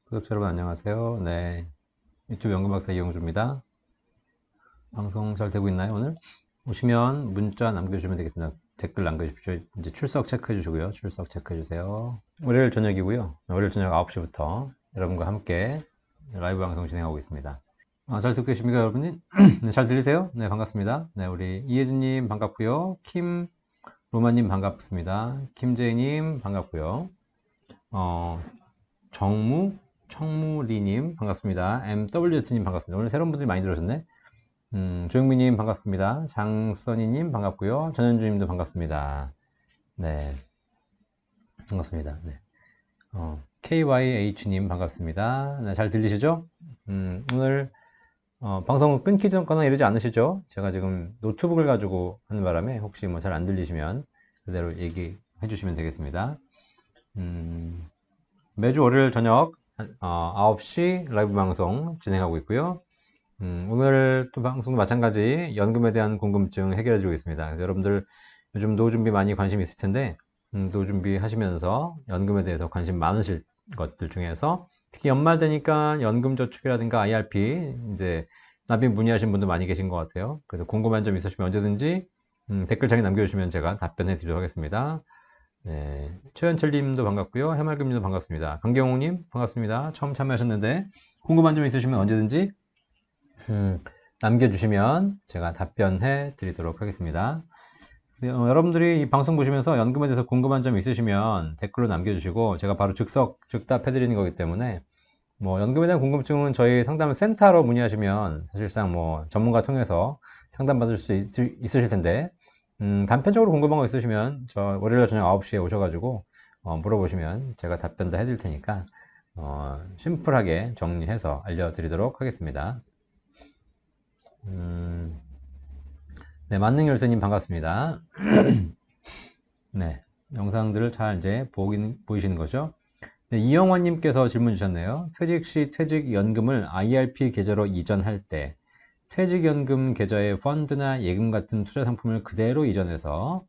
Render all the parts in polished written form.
구독자 여러분 안녕하세요. 네, 유튜브 연금박사 이영주입니다. 방송 잘 되고 있나요? 오늘 오시면 문자 남겨주시면 되겠습니다. 댓글 남겨주십시오. 이제 출석 체크해 주시고요. 출석 체크해 주세요. 월요일 저녁이고요. 월요일 저녁 9시부터 여러분과 함께 라이브 방송 진행하고 있습니다. 잘 듣고 계십니까 여러분이? 네, 잘 들리세요? 네, 반갑습니다. 네, 우리 이혜진님 반갑고요. 킴 로마님 반갑습니다. 김재희님 반갑고요. 청무리님 반갑습니다. MWT님 반갑습니다. 오늘 새로운 분들이 많이 들어오셨네. 조영미님 반갑습니다. 장써니님 반갑고요. 전현주님도 반갑습니다. 네, 반갑습니다. 네. KYH님 반갑습니다. 네, 잘 들리시죠? 오늘 방송 끊기 전거나 이러지 않으시죠? 제가 지금 노트북을 가지고 하는 바람에 혹시 뭐 잘 안 들리시면 그대로 얘기해 주시면 되겠습니다. 매주 월요일 저녁 9시 라이브 방송 진행하고 있고요. 오늘 또 방송도 마찬가지 연금에 대한 궁금증 해결해 드리고 있습니다. 그래서 여러분들 요즘 노후 준비 많이 관심 있을 텐데 노후 준비 하시면서 연금에 대해서 관심 많으실 것들 중에서 특히 연말 되니까 연금 저축이라든가 IRP 이제 납입 문의하신 분들 많이 계신 것 같아요. 그래서 궁금한 점 있으시면 언제든지 댓글창에 남겨주시면 제가 답변해 드리도록 하겠습니다. 네, 최현철님도 반갑고요. 해맑음님도 반갑습니다. 강경홍님 반갑습니다. 처음 참여하셨는데 궁금한 점 있으시면 언제든지 남겨주시면 제가 답변해 드리도록 하겠습니다. 여러분들이 이 방송 보시면서 연금에 대해서 궁금한 점 있으시면 댓글로 남겨주시고 제가 바로 즉답해 드리는 거기 때문에 뭐 연금에 대한 궁금증은 저희 상담 센터로 문의하시면 사실상 뭐 전문가 통해서 상담받을 수 있으실 텐데 단편적으로 궁금한 거 있으시면 저 월요일 저녁 9시에 오셔가지고 물어보시면 제가 답변도 해드릴 테니까 심플하게 정리해서 알려드리도록 하겠습니다. 네, 만능열쇠님 반갑습니다. 네, 영상들을 잘 이제 보이시는 거죠? 네, 이영환님께서 질문 주셨네요. 퇴직 시 퇴직연금을 IRP 계좌로 이전할 때 퇴직연금 계좌에 펀드나 예금 같은 투자 상품을 그대로 이전해서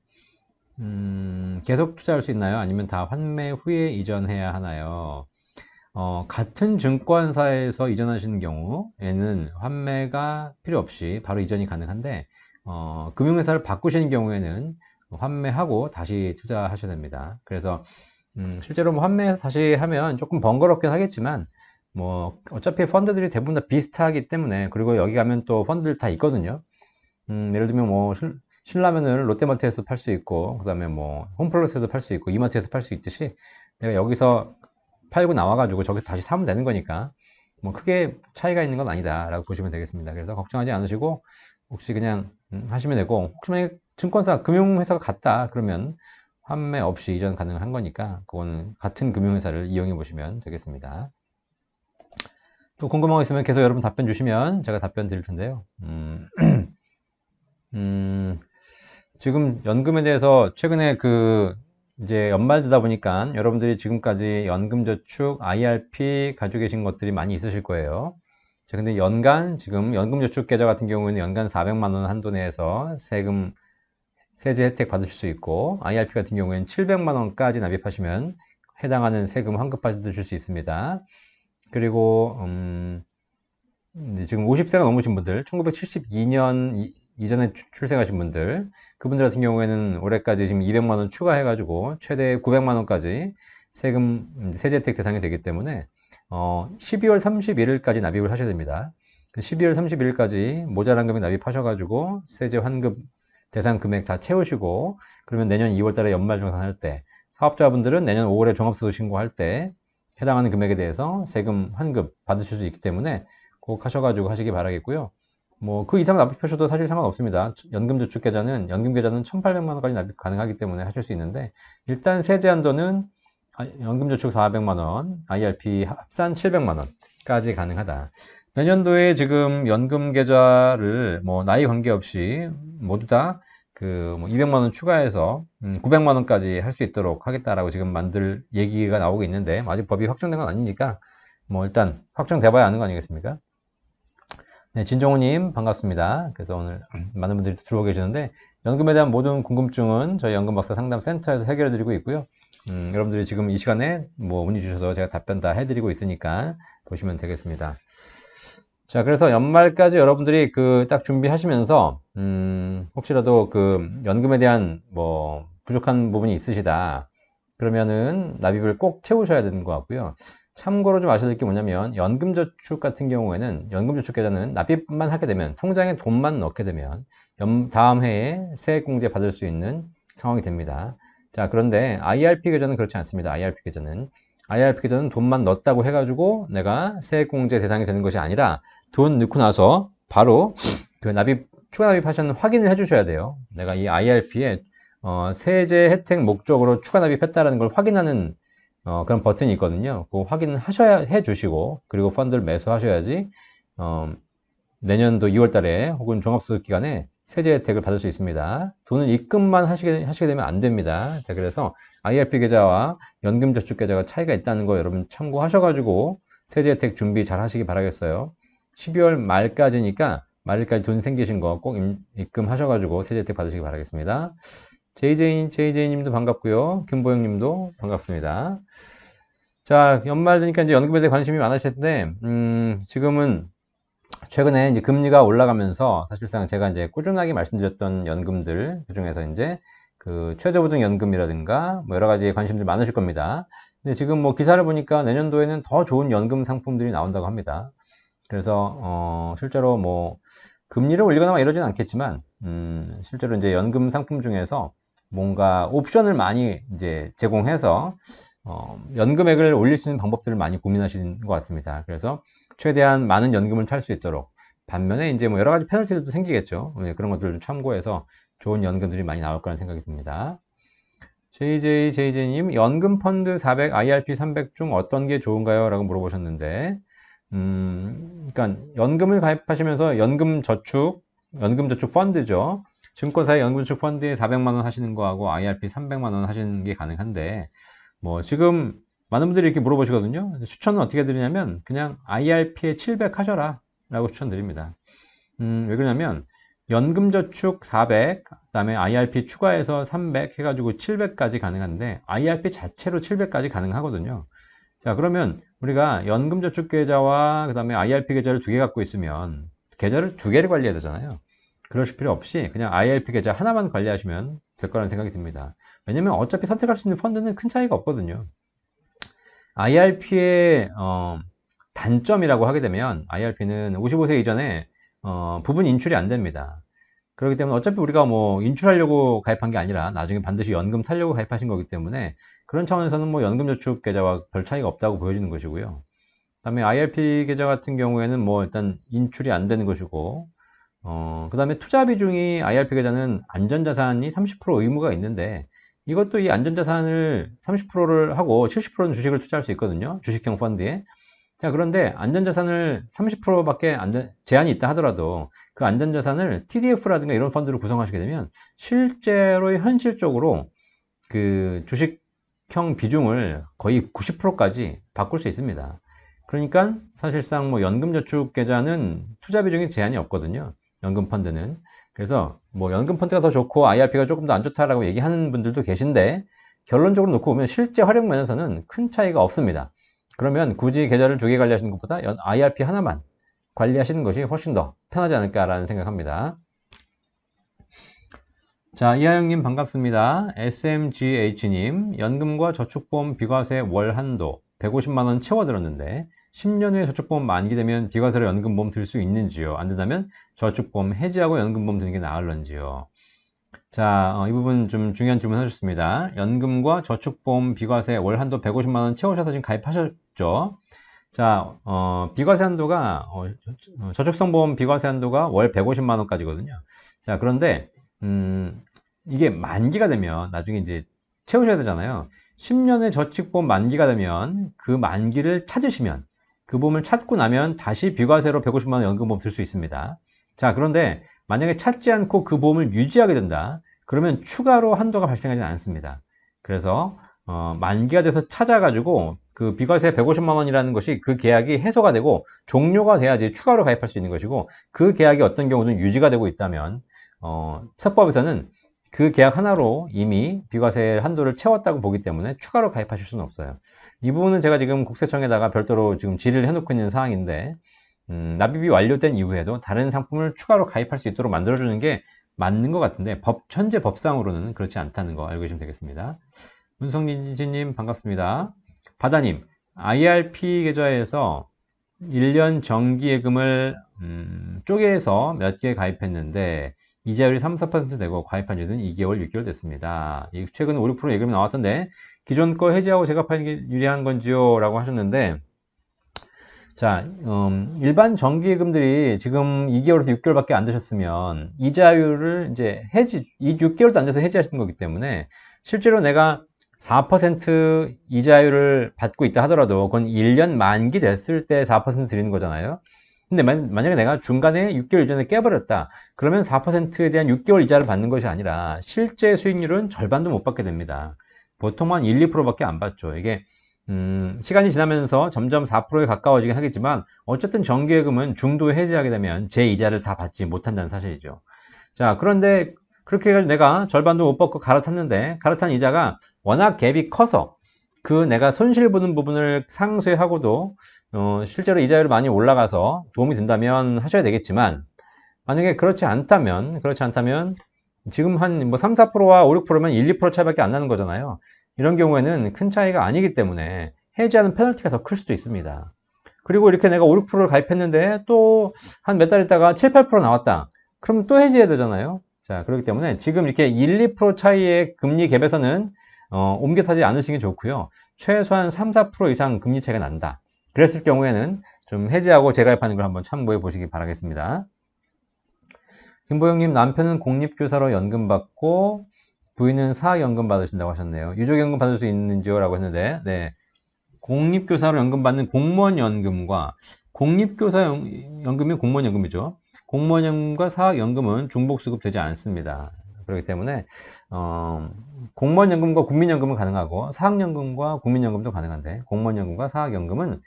계속 투자할 수 있나요? 아니면 다 환매 후에 이전해야 하나요? 같은 증권사에서 이전하시는 경우에는 환매가 필요 없이 바로 이전이 가능한데 금융회사를 바꾸시는 경우에는 환매하고 다시 투자하셔야 됩니다. 그래서 실제로 뭐 환매해서 다시 하면 조금 번거롭긴 하겠지만 뭐 어차피 펀드들이 대부분 다 비슷하기 때문에 그리고 여기 가면 또 펀드들 다 있거든요. 예를 들면 뭐 신라면을 롯데마트에서 팔 수 있고 그 다음에 뭐 홈플러스에서 팔 수 있고 이마트에서 팔 수 있듯이 내가 여기서 팔고 나와가지고 저기서 다시 사면 되는 거니까 뭐 크게 차이가 있는 건 아니다 라고 보시면 되겠습니다. 그래서 걱정하지 않으시고 혹시 그냥 하시면 되고 혹시 만약에 증권사 금융회사가 같다 그러면 환매 없이 이전 가능한 거니까 그거는 같은 금융회사를 이용해 보시면 되겠습니다. 또 궁금한 거 있으면 계속 여러분 답변 주시면 제가 답변 드릴 텐데요. 지금 연금에 대해서 최근에 이제 연말 되다 보니까 여러분들이 지금까지 연금저축, IRP 가지고 계신 것들이 많이 있으실 거예요. 자, 근데 연간 지금 연금저축 계좌 같은 경우에는 연간 400만 원 한도 내에서 세제 혜택 받으실 수 있고 IRP 같은 경우에는 700만 원까지 납입하시면 해당하는 세금 환급 받으실 수 있습니다. 그리고 지금 50세가 넘으신 분들, 1972년 이전에 출생하신 분들, 그분들 같은 경우에는 올해까지 지금 200만 원 추가해가지고 최대 900만 원까지 세제 혜택 대상이 되기 때문에 12월 31일까지 납입을 하셔야 됩니다. 12월 31일까지 모자란 금액 납입하셔가지고 세제 환급 대상 금액 다 채우시고 그러면 내년 2월 달에 연말정산할 때 사업자분들은 내년 5월에 종합소득 신고할 때 해당하는 금액에 대해서 세금 환급 받으실 수 있기 때문에 꼭 하셔가지고 하시기 바라겠고요. 뭐 그 이상 납입하셔도 사실 상관없습니다. 연금저축계좌는 연금계좌는 1,800만 원까지 납입 가능하기 때문에 하실 수 있는데 일단 세제 한도는 연금저축 400만 원, IRP 합산 700만 원까지 가능하다. 내년도에 지금 연금계좌를 뭐 나이 관계없이 모두 다 뭐 200만 원 추가해서 900만 원까지 할 수 있도록 하겠다라고 지금 만들 얘기가 나오고 있는데 아직 법이 확정된 건 아니니까 뭐 일단 확정돼 봐야 아는 거 아니겠습니까? 네, 진정우님 반갑습니다. 그래서 오늘 많은 분들이 들어오고 계시는데 연금에 대한 모든 궁금증은 저희 연금박사 상담센터에서 해결해 드리고 있고요. 여러분들이 지금 이 시간에 뭐 문의 주셔서 제가 답변 다 해드리고 있으니까 보시면 되겠습니다. 자, 그래서 연말까지 여러분들이 그 딱 준비하시면서 혹시라도 그 연금에 대한 뭐 부족한 부분이 있으시다 그러면은 납입을 꼭 채우셔야 되는 것 같고요. 참고로 좀 아셔야 될 게 뭐냐면 연금저축 같은 경우에는 연금저축계좌는 납입만 하게 되면 통장에 돈만 넣게 되면 다음 해에 세액공제 받을 수 있는 상황이 됩니다. 자, 그런데 IRP 계좌는 그렇지 않습니다. IRP 계좌는 돈만 넣었다고 해가지고 내가 세액공제 대상이 되는 것이 아니라 돈 넣고 나서 바로 그 추가 납입하셨는 확인을 해주셔야 돼요. 내가 이 IRP에 세제 혜택 목적으로 추가 납입했다는 걸 확인하는 그런 버튼이 있거든요. 그 확인을 해주시고 그리고 펀드를 매수하셔야지 내년도 2월 달에 혹은 종합소득 기간에 세제 혜택을 받을 수 있습니다. 돈을 입금만 하시게 되면 안 됩니다. 자, 그래서 IRP 계좌와 연금저축 계좌가 차이가 있다는 거 여러분 참고하셔가지고 세제 혜택 준비 잘 하시기 바라겠어요. 12월 말까지니까 말일까지 돈 생기신 거 꼭 입금하셔가지고 세제 혜택 받으시기 바라겠습니다. JJ 님도 반갑고요. 김보영 님도 반갑습니다. 자, 연말 되니까 이제 연금에 대해 관심이 많으실 텐데, 지금은 최근에 이제 금리가 올라가면서 사실상 제가 이제 꾸준하게 말씀드렸던 연금들, 그 중에서 이제 그 최저보증연금이라든가 뭐 여러 가지 관심들 많으실 겁니다. 근데 지금 뭐 기사를 보니까 내년도에는 더 좋은 연금 상품들이 나온다고 합니다. 그래서, 실제로 뭐 금리를 올리거나 이러진 않겠지만, 실제로 이제 연금 상품 중에서 뭔가 옵션을 많이 이제 제공해서 연금액을 올릴 수 있는 방법들을 많이 고민하시는 것 같습니다. 그래서 최대한 많은 연금을 탈 수 있도록 반면에 이제 뭐 여러 가지 페널티도 생기겠죠. 그런 것들을 좀 참고해서 좋은 연금들이 많이 나올 거라는 생각이 듭니다. JJ님, 연금 펀드 400, IRP 300 중 어떤 게 좋은가요? 라고 물어보셨는데, 그러니까 연금을 가입하시면서 연금저축 펀드죠. 증권사의 연금저축 펀드에 400만 원 하시는 거하고 IRP 300만 원 하시는 게 가능한데, 뭐 지금 많은 분들이 이렇게 물어보시거든요. 추천은 어떻게 드리냐면 그냥 IRP에 700 하셔라 라고 추천드립니다. 왜 그러냐면 연금저축 400, 그 다음에 IRP 추가해서 300 해가지고 700까지 가능한데 IRP 자체로 700까지 가능하거든요. 자, 그러면 우리가 연금저축 계좌와 그 다음에 IRP 계좌를 두 개 갖고 있으면 계좌를 두 개를 관리해야 되잖아요. 그러실 필요 없이 그냥 IRP 계좌 하나만 관리하시면 될 거라는 생각이 듭니다. 왜냐면 어차피 선택할 수 있는 펀드는 큰 차이가 없거든요. IRP의 단점이라고 하게 되면 IRP는 55세 이전에 부분 인출이 안 됩니다. 그렇기 때문에 어차피 우리가 뭐 인출하려고 가입한 게 아니라 나중에 반드시 연금 살려고 가입하신 거기 때문에 그런 차원에서는 뭐 연금저축 계좌와 별 차이가 없다고 보여지는 것이고요. 그다음에 IRP 계좌 같은 경우에는 뭐 일단 인출이 안 되는 것이고 그 다음에 투자 비중이 IRP 계좌는 안전자산이 30% 의무가 있는데 이것도 이 안전자산을 30%를 하고 70%는 주식을 투자할 수 있거든요. 주식형 펀드에. 자, 그런데 안전자산을 30%밖에 제한이 있다 하더라도 그 안전자산을 TDF라든가 이런 펀드로 구성하시게 되면 실제로 현실적으로 그 주식형 비중을 거의 90%까지 바꿀 수 있습니다. 그러니까 사실상 뭐 연금저축 계좌는 투자 비중이 제한이 없거든요. 연금 펀드는. 그래서 뭐 연금 펀드가 더 좋고 IRP가 조금 더 안 좋다라고 얘기하는 분들도 계신데 결론적으로 놓고 보면 실제 활용 면에서는 큰 차이가 없습니다. 그러면 굳이 계좌를 두 개 관리하시는 것보다 IRP 하나만 관리하시는 것이 훨씬 더 편하지 않을까라는 생각합니다. 자, 이하영님 반갑습니다. SMGH님, 연금과 저축보험 비과세 월 한도 150만원 채워들었는데 10년 후에 저축보험 만기되면 비과세로 연금보험 들 수 있는지요? 안 된다면 저축보험 해지하고 연금보험 드는 게 나을런지요? 자, 이 부분 좀 중요한 질문 하셨습니다. 연금과 저축보험 비과세 월 한도 150만원 채우셔서 지금 가입하셨죠? 자, 비과세 한도가, 저축성보험 비과세 한도가 월 150만원까지거든요. 자, 그런데, 이게 만기가 되면 나중에 이제 채우셔야 되잖아요. 10년의 저축보험 만기가 되면 그 만기를 찾으시면 그 보험을 찾고 나면 다시 비과세로 150만원 연금보험 들 수 있습니다. 자, 그런데 만약에 찾지 않고 그 보험을 유지하게 된다. 그러면 추가로 한도가 발생하지 않습니다. 그래서 만기가 돼서 찾아가지고 그 비과세 150만원이라는 것이 그 계약이 해소가 되고 종료가 돼야지 추가로 가입할 수 있는 것이고 그 계약이 어떤 경우는 유지가 되고 있다면 세법에서는 그 계약 하나로 이미 비과세 한도를 채웠다고 보기 때문에 추가로 가입하실 수는 없어요. 이 부분은 제가 지금 국세청에다가 별도로 지금 질의를 해놓고 있는 사항인데, 납입이 완료된 이후에도 다른 상품을 추가로 가입할 수 있도록 만들어주는 게 맞는 것 같은데, 현재 법상으로는 그렇지 않다는 거 알고 계시면 되겠습니다. 문성진님 반갑습니다. 바다님, IRP 계좌에서 1년 정기예금을 쪼개서 몇 개 가입했는데 이자율이 3, 4% 되고 가입한 지는 2개월, 6개월 됐습니다. 최근 5, 6% 예금이 나왔던데 기존 거 해지하고 재가입하는 게 유리한 건지요? 라고 하셨는데, 자, 일반 정기예금들이 지금 2개월에서 6개월밖에 안 되셨으면 이자율을 이제 6개월도 안 돼서 해지하시는 거기 때문에 실제로 내가 4% 이자율을 받고 있다 하더라도 그건 1년 만기 됐을 때 4% 드리는 거잖아요. 근데 만약에 내가 중간에 6개월 이전에 깨버렸다. 그러면 4%에 대한 6개월 이자를 받는 것이 아니라 실제 수익률은 절반도 못 받게 됩니다. 보통 한 1, 2%밖에 안 받죠. 이게 시간이 지나면서 점점 4%에 가까워지긴 하겠지만 어쨌든 정기예금은 중도에 해지하게 되면 제 이자를 다 받지 못한다는 사실이죠. 자, 그런데 그렇게 내가 절반도 못 받고 갈아탔는데 갈아탄 이자가 워낙 갭이 커서 그 내가 손실 보는 부분을 상쇄하고도 실제로 이자율이 많이 올라가서 도움이 된다면 하셔야 되겠지만, 만약에 그렇지 않다면 지금 한 뭐 3, 4%와 5, 6%면 1, 2% 차이밖에 안 나는 거잖아요. 이런 경우에는 큰 차이가 아니기 때문에 해지하는 페널티가 더 클 수도 있습니다. 그리고 이렇게 내가 5, 6%를 가입했는데 또 한 몇 달 있다가 7, 8% 나왔다. 그럼 또 해지해야 되잖아요. 자, 그렇기 때문에 지금 이렇게 1, 2% 차이의 금리 갭에서는 옮겨 타지 않으시는 게 좋고요. 최소한 3, 4% 이상 금리 차이가 난다. 그랬을 경우에는 좀 해지하고 재가입하는 걸 한번 참고해 보시기 바라겠습니다. 김보영님, 남편은 공립교사로 연금 받고 부인은 사학연금 받으신다고 하셨네요. 유족연금 받을 수 있는지요? 라고 했는데, 네. 공립교사로 연금 받는 공무원연금과 공립교사 연금이 공무원연금이죠. 공무원연금과 사학연금은 중복수급 되지 않습니다. 그렇기 때문에 공무원연금과 국민연금은 가능하고 사학연금과 국민연금도 가능한데 공무원연금과 사학연금은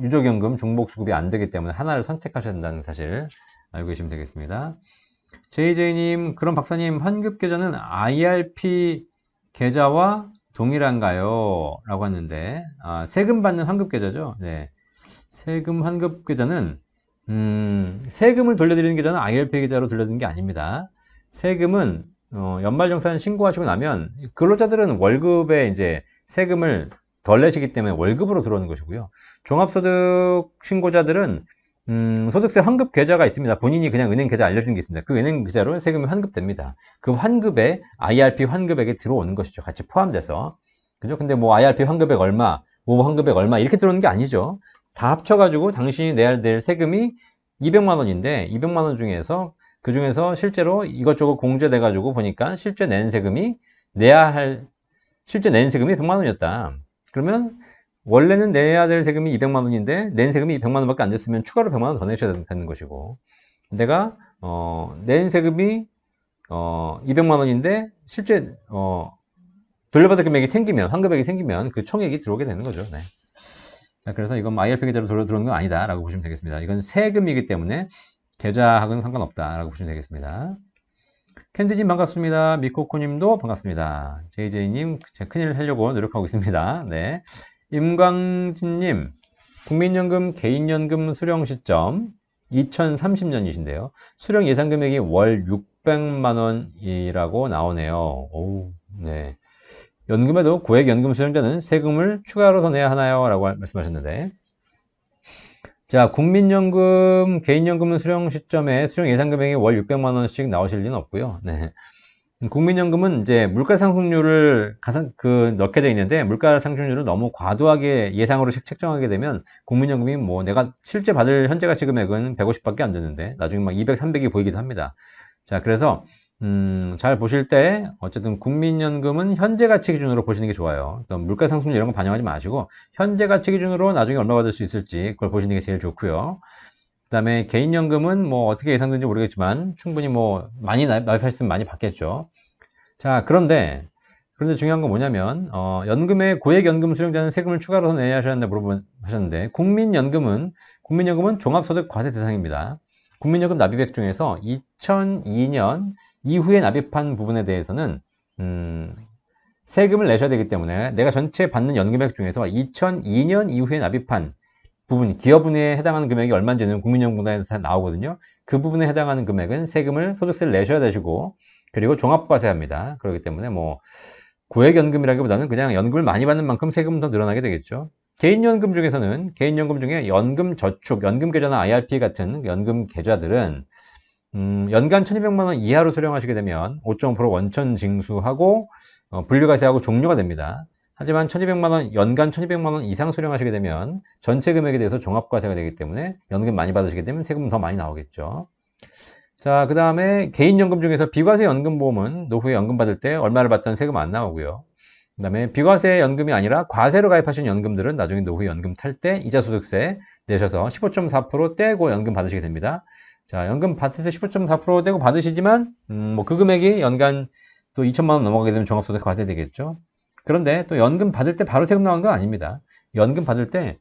유족연금 중복수급이 안 되기 때문에 하나를 선택하셔야 된다는 사실 알고 계시면 되겠습니다. JJ님, 그럼 박사님, 환급계좌는 IRP 계좌와 동일한가요? 라고 했는데, 세금 받는 환급계좌죠. 네. 세금 환급계좌는, 세금을 돌려드리는 계좌는 IRP 계좌로 돌려드리는 게 아닙니다. 세금은, 연말정산 신고하시고 나면, 근로자들은 월급에 이제 세금을 덜 내시기 때문에 월급으로 들어오는 것이고요. 종합소득 신고자들은 소득세 환급 계좌가 있습니다. 본인이 그냥 은행 계좌 알려준 게 있습니다. 그 은행 계좌로 세금이 환급됩니다. 그 환급에 IRP 환급액에 들어오는 것이죠. 같이 포함돼서. 그죠? 근데 뭐 IRP 환급액 얼마, 뭐 환급액 얼마 이렇게 들어오는 게 아니죠. 다 합쳐가지고 당신이 내야 될 세금이 200만 원인데 200만 원 중에서 그 중에서 실제로 이것저것 공제돼가지고 보니까 실제 낸 세금이 100만 원이었다. 그러면 원래는 내야 될 세금이 200만 원인데 낸 세금이 100만 원밖에 안 됐으면 추가로 100만 원 더 내셔야 되는 것이고, 내가 낸 세금이 200만 원인데 실제 돌려받을 금액이 생기면, 환급액이 생기면 그 총액이 들어오게 되는 거죠. 네. 자, 그래서 이건 IRP 계좌로 들어오는 건 아니다 라고 보시면 되겠습니다. 이건 세금이기 때문에 계좌하고는 상관없다 라고 보시면 되겠습니다. 캔디님 반갑습니다. 미코코님도 반갑습니다. JJ님, 제 큰일 하려고 노력하고 있습니다. 네. 임광진님, 국민연금 개인연금 수령 시점 2030년이신데요. 수령 예상 금액이 월 600만 원이라고 나오네요. 오, 네. 연금에도 고액연금 수령자는 세금을 추가로 더 내야 하나요? 라고 말씀하셨는데, 자, 국민연금 개인연금 수령 시점에 수령 예상 금액이 월 600만 원씩 나오실 리는 없고요. 네. 국민연금은 이제 물가 상승률을 넣게 되어 있는데, 물가 상승률을 너무 과도하게 예상으로 책정하게 되면 국민연금이 뭐 내가 실제 받을 현재 가치 금액은 150밖에 안 되는데 나중에 막 200, 300이 보이기도 합니다. 자, 그래서 잘 보실 때 어쨌든 국민연금은 현재 가치 기준으로 보시는 게 좋아요. 그러니까 물가 상승률 이런 거 반영하지 마시고 현재 가치 기준으로 나중에 얼마 받을 수 있을지 그걸 보시는 게 제일 좋고요. 그 다음에 개인연금은 뭐 어떻게 예상되는지 모르겠지만 충분히 뭐 많이 납입했으면 많이 받겠죠. 자, 그런데 중요한 건 뭐냐면 연금의 고액연금 수령자는 세금을 추가로 더 내야 하셨는데 물어보셨는데, 국민연금은 종합소득 과세 대상입니다. 국민연금 납입액 중에서 2002년 이후에 납입한 부분에 대해서는 세금을 내셔야 되기 때문에 내가 전체 받는 연금액 중에서 2002년 이후에 납입한 부분, 기여분에 해당하는 금액이 얼마인지는 국민연금공단에서 나오거든요. 그 부분에 해당하는 금액은 세금을, 소득세를 내셔야 되시고, 그리고 종합과세합니다. 그렇기 때문에 뭐 고액연금이라기보다는 그냥 연금을 많이 받는 만큼 세금은 더 늘어나게 되겠죠. 개인연금 중에서는, 개인연금 중에 연금저축, 연금계좌나 IRP 같은 연금 계좌들은 연간 1200만 원 이하로 수령하시게 되면 5.5% 원천 징수하고 분류과세하고 종료가 됩니다. 하지만 1200만 원, 연간 1200만 원 이상 수령하시게 되면 전체 금액에 대해서 종합과세가 되기 때문에 연금 많이 받으시게 되면 세금 더 많이 나오겠죠. 자, 그 다음에 개인연금 중에서 비과세 연금보험은 노후에 연금 받을 때 얼마를 받던 세금 안 나오고요. 그 다음에 비과세 연금이 아니라 과세로 가입하신 연금들은 나중에 노후에 연금 탈 때 이자소득세 내셔서 15.4% 떼고 연금 받으시게 됩니다. 자, 연금 받을 때 15.4% 떼고 받으시지만 뭐 그 금액이 연간 또 2천만 원 넘어가게 되면 종합소득 과세 되겠죠. 그런데 또 연금 받을 때 바로 세금 나오는 건 아닙니다. 연금 받을 때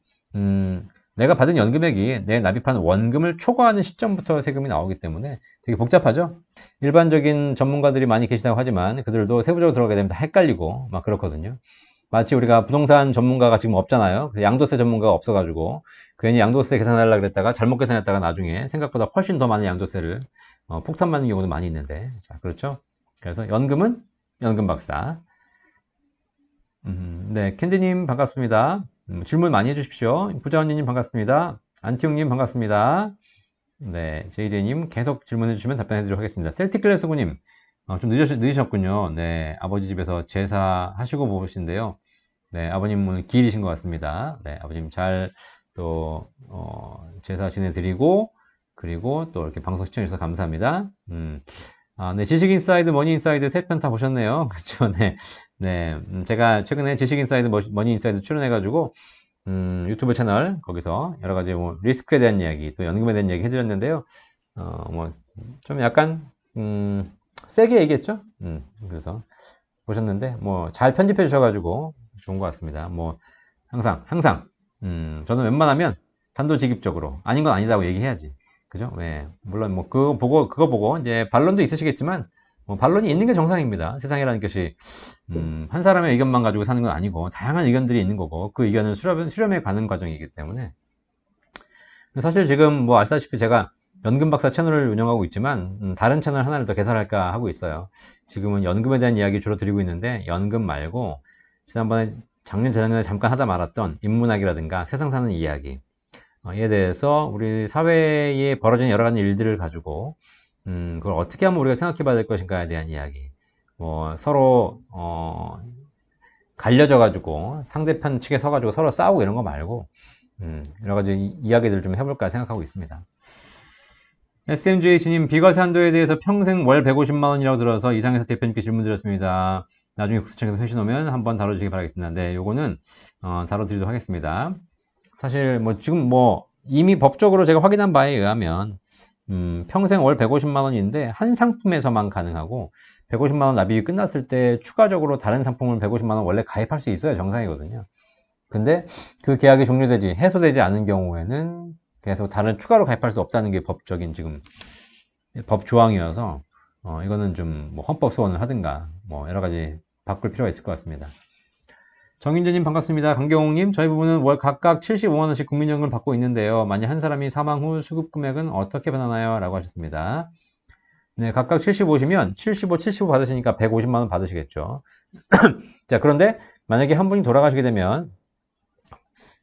내가 받은 연금액이 내 납입한 원금을 초과하는 시점부터 세금이 나오기 때문에 되게 복잡하죠. 일반적인 전문가들이 많이 계시다고 하지만 그들도 세부적으로 들어가게 되면 다 헷갈리고 막 그렇거든요. 마치 우리가 부동산 전문가가 지금 없잖아요. 양도세 전문가가 없어가지고 괜히 양도세 계산하려고 그랬다가 잘못 계산했다가 나중에 생각보다 훨씬 더 많은 양도세를 폭탄 맞는 경우도 많이 있는데, 자, 그렇죠. 그래서 연금은 연금 박사. 네, 캔디님 반갑습니다. 질문 많이 해주십시오. 부자언니님 반갑습니다. 안티용님 반갑습니다. 네, JJ님 계속 질문해주시면 답변해드리도록 하겠습니다. 셀틱클래스구님, 좀 늦으셨군요. 네, 아버지 집에서 제사 하시고 보신데요. 네, 아버님 오늘 기일이신 것 같습니다. 네, 아버님 잘 또 제사 지내드리고, 그리고 또 이렇게 방송 시청해주셔서 감사합니다. 네, 지식인사이드, 머니인사이드 세 편 다 보셨네요. 그쵸, 네. 네, 제가 최근에 지식인사이드, 머니인사이드 출연해가지고, 유튜브 채널, 거기서 여러 가지 뭐, 리스크에 대한 이야기, 또 연금에 대한 이야기 해드렸는데요. 뭐, 좀 약간, 세게 얘기했죠? 그래서 보셨는데, 뭐, 잘 편집해 주셔가지고 좋은 것 같습니다. 뭐, 항상, 저는 웬만하면 단도직입적으로, 아닌 건 아니다고 얘기해야지. 그죠? 네. 물론 뭐 그거 보고 이제 반론도 있으시겠지만 뭐 반론이 있는 게 정상입니다. 세상이라는 것이 한 사람의 의견만 가지고 사는 건 아니고 다양한 의견들이 있는 거고 그 의견을 수렴해 가는 과정이기 때문에 사실 지금 뭐 아시다시피 제가 연금 박사 채널을 운영하고 있지만 다른 채널 하나를 더 개설할까 하고 있어요. 지금은 연금에 대한 이야기 주로 드리고 있는데 연금 말고 지난번에 작년 재작년에 잠깐 하다 말았던 인문학이라든가 세상 사는 이야기 에 대해서 우리 사회에 벌어진 여러 가지 일들을 가지고 그걸 어떻게 하면 우리가 생각해 봐야 될 것인가에 대한 이야기 뭐 서로 갈려져 가지고 상대편 측에 서 가지고 서로 싸우고 이런 거 말고 여러 가지 이야기들을 좀 해볼까 생각하고 있습니다. SMGH님 비과세 한도에 대해서 평생 월 150만 원이라고 들어서 이상해서 대표님께 질문 드렸습니다. 나중에 국세청에서 회신 오면 한번 다뤄주시기 바라겠습니다. 네, 요거는 다뤄드리도록 하겠습니다. 사실 뭐 지금 뭐 이미 법적으로 제가 확인한 바에 의하면 평생 월 150만 원인데 한 상품에서만 가능하고 150만 원 납입이 끝났을 때 추가적으로 다른 상품을 150만 원 원래 가입할 수 있어야 정상이거든요. 근데 그 계약이 종료되지 해소되지 않은 경우에는 계속 다른 추가로 가입할 수 없다는 게 법적인 지금 법 조항이어서 이거는 좀 뭐 헌법 소원을 하든가 뭐 여러 가지 바꿀 필요가 있을 것 같습니다. 정인재님 반갑습니다. 강경홍님 저희 부부는 월 각각 75만원씩 국민연금을 받고 있는데요. 만약 한 사람이 사망 후 수급 금액은 어떻게 변하나요? 라고 하셨습니다. 네, 각각 75시면 75 받으시니까 150만원 받으시겠죠. 자, 그런데 만약에 한 분이 돌아가시게 되면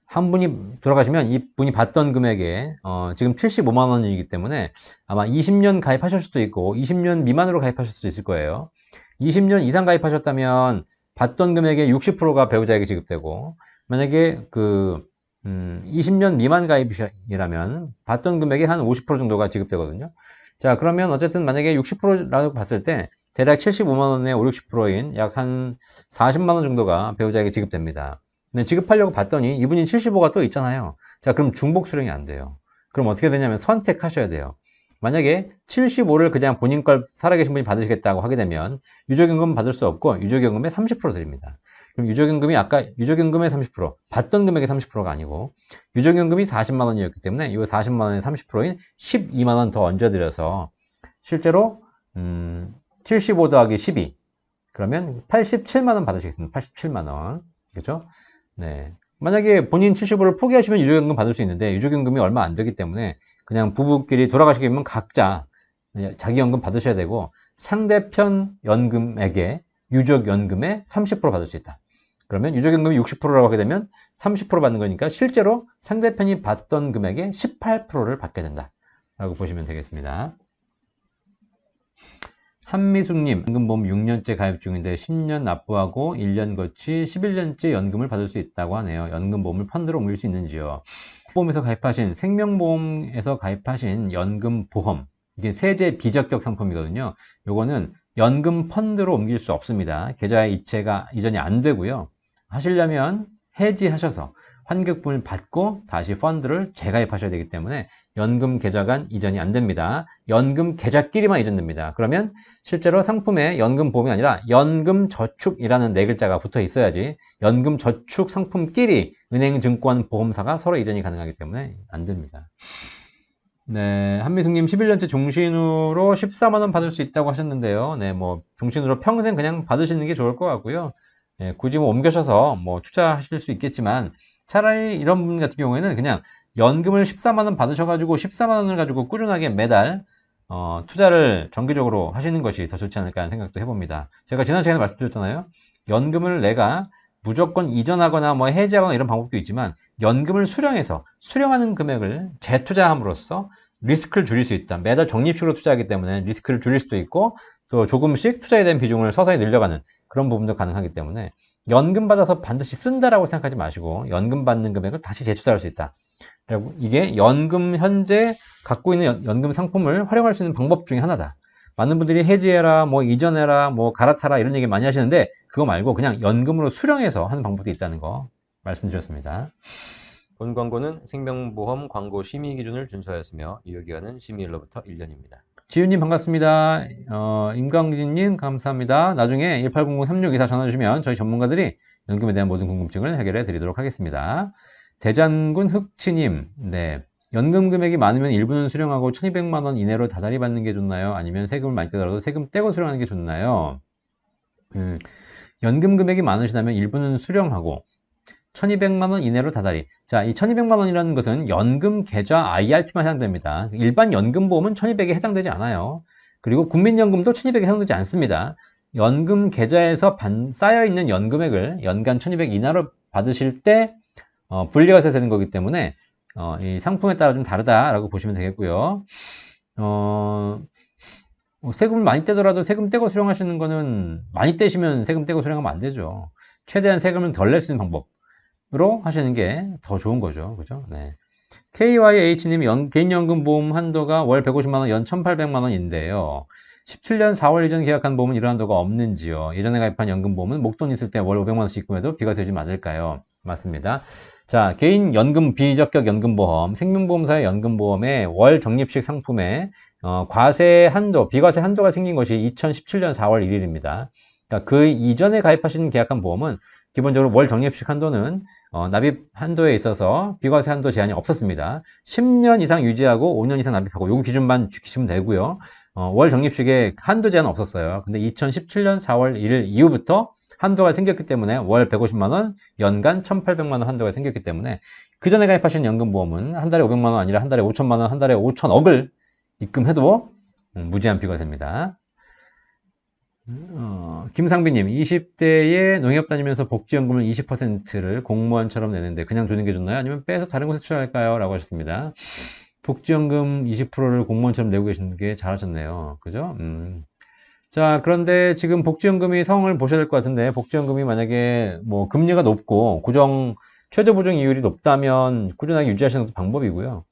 한 분이 돌아가시면 이 분이 받던 금액에 지금 75만원이기 때문에 아마 20년 가입하실 수도 있고 20년 미만으로 가입하실 수도 있을 거예요. 20년 이상 가입하셨다면 받던 금액의 60%가 배우자에게 지급되고 만약에 20년 미만 가입이라면 받던 금액의 한 50% 정도가 지급되거든요. 자, 그러면 어쨌든 만약에 60%라고 봤을 때 대략 75만원의 5, 60%인 약 한 40만원 정도가 배우자에게 지급됩니다. 근데 지급하려고 봤더니 이분이 75가 또 있잖아요. 자, 그럼 중복 수령이 안 돼요. 그럼 어떻게 되냐면 선택하셔야 돼요. 만약에 75를 그냥 본인 걸 살아계신 분이 받으시겠다고 하게 되면 유족연금 받을 수 없고 유족연금의 30% 드립니다. 그럼 유족연금이 아까 유족연금의 30% 받던 금액의 30%가 아니고 유족연금이 40만 원이었기 때문에 이 40만 원의 30%인 12만 원 더 얹어드려서 실제로 75 더하기 12. 그러면 87만 원 받으시겠습니다. 87만 원. 그죠? 네. 만약에 본인 75를 포기하시면 유족연금 받을 수 있는데 유족연금이 얼마 안 되기 때문에 그냥 부부끼리 돌아가시게 되면 각자 자기 연금 받으셔야 되고 상대편 연금에게 유족연금의 30% 받을 수 있다. 그러면 유족연금이 60%라고 하게 되면 30% 받는 거니까 실제로 상대편이 받던 금액의 18%를 받게 된다 라고 보시면 되겠습니다. 한미숙님, 연금보험 6년째 가입 중인데 10년 납부하고 1년 거치 11년째 연금을 받을 수 있다고 하네요. 연금보험을 펀드로 옮길 수 있는지요? 보험에서 가입하신, 생명보험에서 가입하신 연금보험, 이게 세제 비적격 상품이거든요. 요거는 연금 펀드로 옮길 수 없습니다. 계좌의 이체가 이전이 안 되고요. 하시려면 해지하셔서 환급분을 받고 다시 펀드를 재가입하셔야 되기 때문에 연금 계좌 간 이전이 안 됩니다. 연금 계좌끼리만 이전됩니다. 그러면 실제로 상품에 연금 보험이 아니라 연금 저축이라는 네 글자가 붙어 있어야지 연금 저축 상품끼리 은행, 증권, 보험사가 서로 이전이 가능하기 때문에 안 됩니다. 네, 한미숙님 11년째 종신으로 14만원 받을 수 있다고 하셨는데요. 네, 뭐 종신으로 평생 그냥 받으시는 게 좋을 것 같고요. 네, 굳이 뭐 옮겨셔서 뭐 투자하실 수 있겠지만 차라리 이런 분 같은 경우에는 그냥 연금을 14만원 받으셔가지고 14만원을 가지고 꾸준하게 매달 투자를 정기적으로 하시는 것이 더 좋지 않을까 하는 생각도 해봅니다. 제가 지난 시간에 말씀드렸잖아요. 연금을 내가 무조건 이전하거나 뭐 해지하거나 이런 방법도 있지만 연금을 수령해서 수령하는 금액을 재투자함으로써 리스크를 줄일 수 있다. 매달 적립식으로 투자하기 때문에 리스크를 줄일 수도 있고 또 조금씩 투자에 대한 비중을 서서히 늘려가는 그런 부분도 가능하기 때문에 연금 받아서 반드시 쓴다라고 생각하지 마시고 연금 받는 금액을 다시 재투자할 수 있다. 그리고 이게 연금 현재 갖고 있는 연금 상품을 활용할 수 있는 방법 중에 하나다. 많은 분들이 해지해라, 뭐 이전해라, 뭐 갈아타라 이런 얘기 많이 하시는데 그거 말고 그냥 연금으로 수령해서 하는 방법도 있다는 거 말씀드렸습니다. 본 광고는 생명보험 광고 심의 기준을 준수하였으며 유효기간은 심의일로부터 1년입니다. 지윤님 반갑습니다. 임강진님 감사합니다. 나중에 1800-3624 전화 주시면 저희 전문가들이 연금에 대한 모든 궁금증을 해결해 드리도록 하겠습니다. 대장군 흑치님, 네. 연금 금액이 많으면 일부는 수령하고 1200만원 이내로 다달이 받는 게 좋나요? 아니면 세금을 많이 떼더라도 세금 떼고 수령하는 게 좋나요? 연금 금액이 많으시다면 일부는 수령하고 1200만원 이내로 다달이. 자, 이 1200만원이라는 것은 연금 계좌 IRP만 해당됩니다. 일반 연금보험은 1200에 해당되지 않아요. 그리고 국민연금도 1200에 해당되지 않습니다. 연금 계좌에서 쌓여있는 연금액을 연간 1200 이내로 받으실 때 분리가 되는 거기 때문에 이 상품에 따라 좀 다르다라고 보시면 되겠고요. 세금을 많이 떼더라도 세금 떼고 수령하시는 거는 많이 떼시면 세금 떼고 수령하면 안 되죠. 최대한 세금을 덜 낼 수 있는 방법으로 하시는 게 더 좋은 거죠. 그죠? 네. KYH님이 개인연금 보험 한도가 월 150만원, 연 1800만원인데요. 17년 4월 이전 계약한 보험은 이런 한도가 없는지요? 예전에 가입한 연금보험은 목돈 있을 때 월 500만원씩 입금해도 비과세 요지 맞을까요? 맞습니다. 자, 개인 연금 비적격 연금보험, 생명보험사의 연금보험의 월 적립식 상품에 과세 한도, 비과세 한도가 생긴 것이 2017년 4월 1일입니다. 그러니까 그 이전에 가입하신 계약한 보험은 기본적으로 월 적립식 한도는 납입 한도에 있어서 비과세 한도 제한이 없었습니다. 10년 이상 유지하고 5년 이상 납입하고 요 기준만 지키시면 되고요. 월 적립식에 한도 제한은 없었어요. 근데 2017년 4월 1일 이후부터 한도가 생겼기 때문에 월 150만원, 연간 1800만원 한도가 생겼기 때문에 그 전에 가입하신 연금보험은 한 달에 500만원 아니라 한 달에 5천만원, 한 달에 5천억을 입금해도 무제한 비과세입니다. 김상빈님, 20대에 농협 다니면서 복지연금을 20%를 공무원처럼 내는데 그냥 주는 게 좋나요? 아니면 빼서 다른 곳에 투자할까요? 라고 하셨습니다. 복지연금 20%를 공무원처럼 내고 계시는 게 잘하셨네요. 그죠? 자, 그런데 지금 복지연금이 상황을 보셔야 될 것 같은데, 복지연금이 만약에 뭐 금리가 높고 최저보증 이율이 높다면 꾸준하게 유지하시는 것도 방법이고요.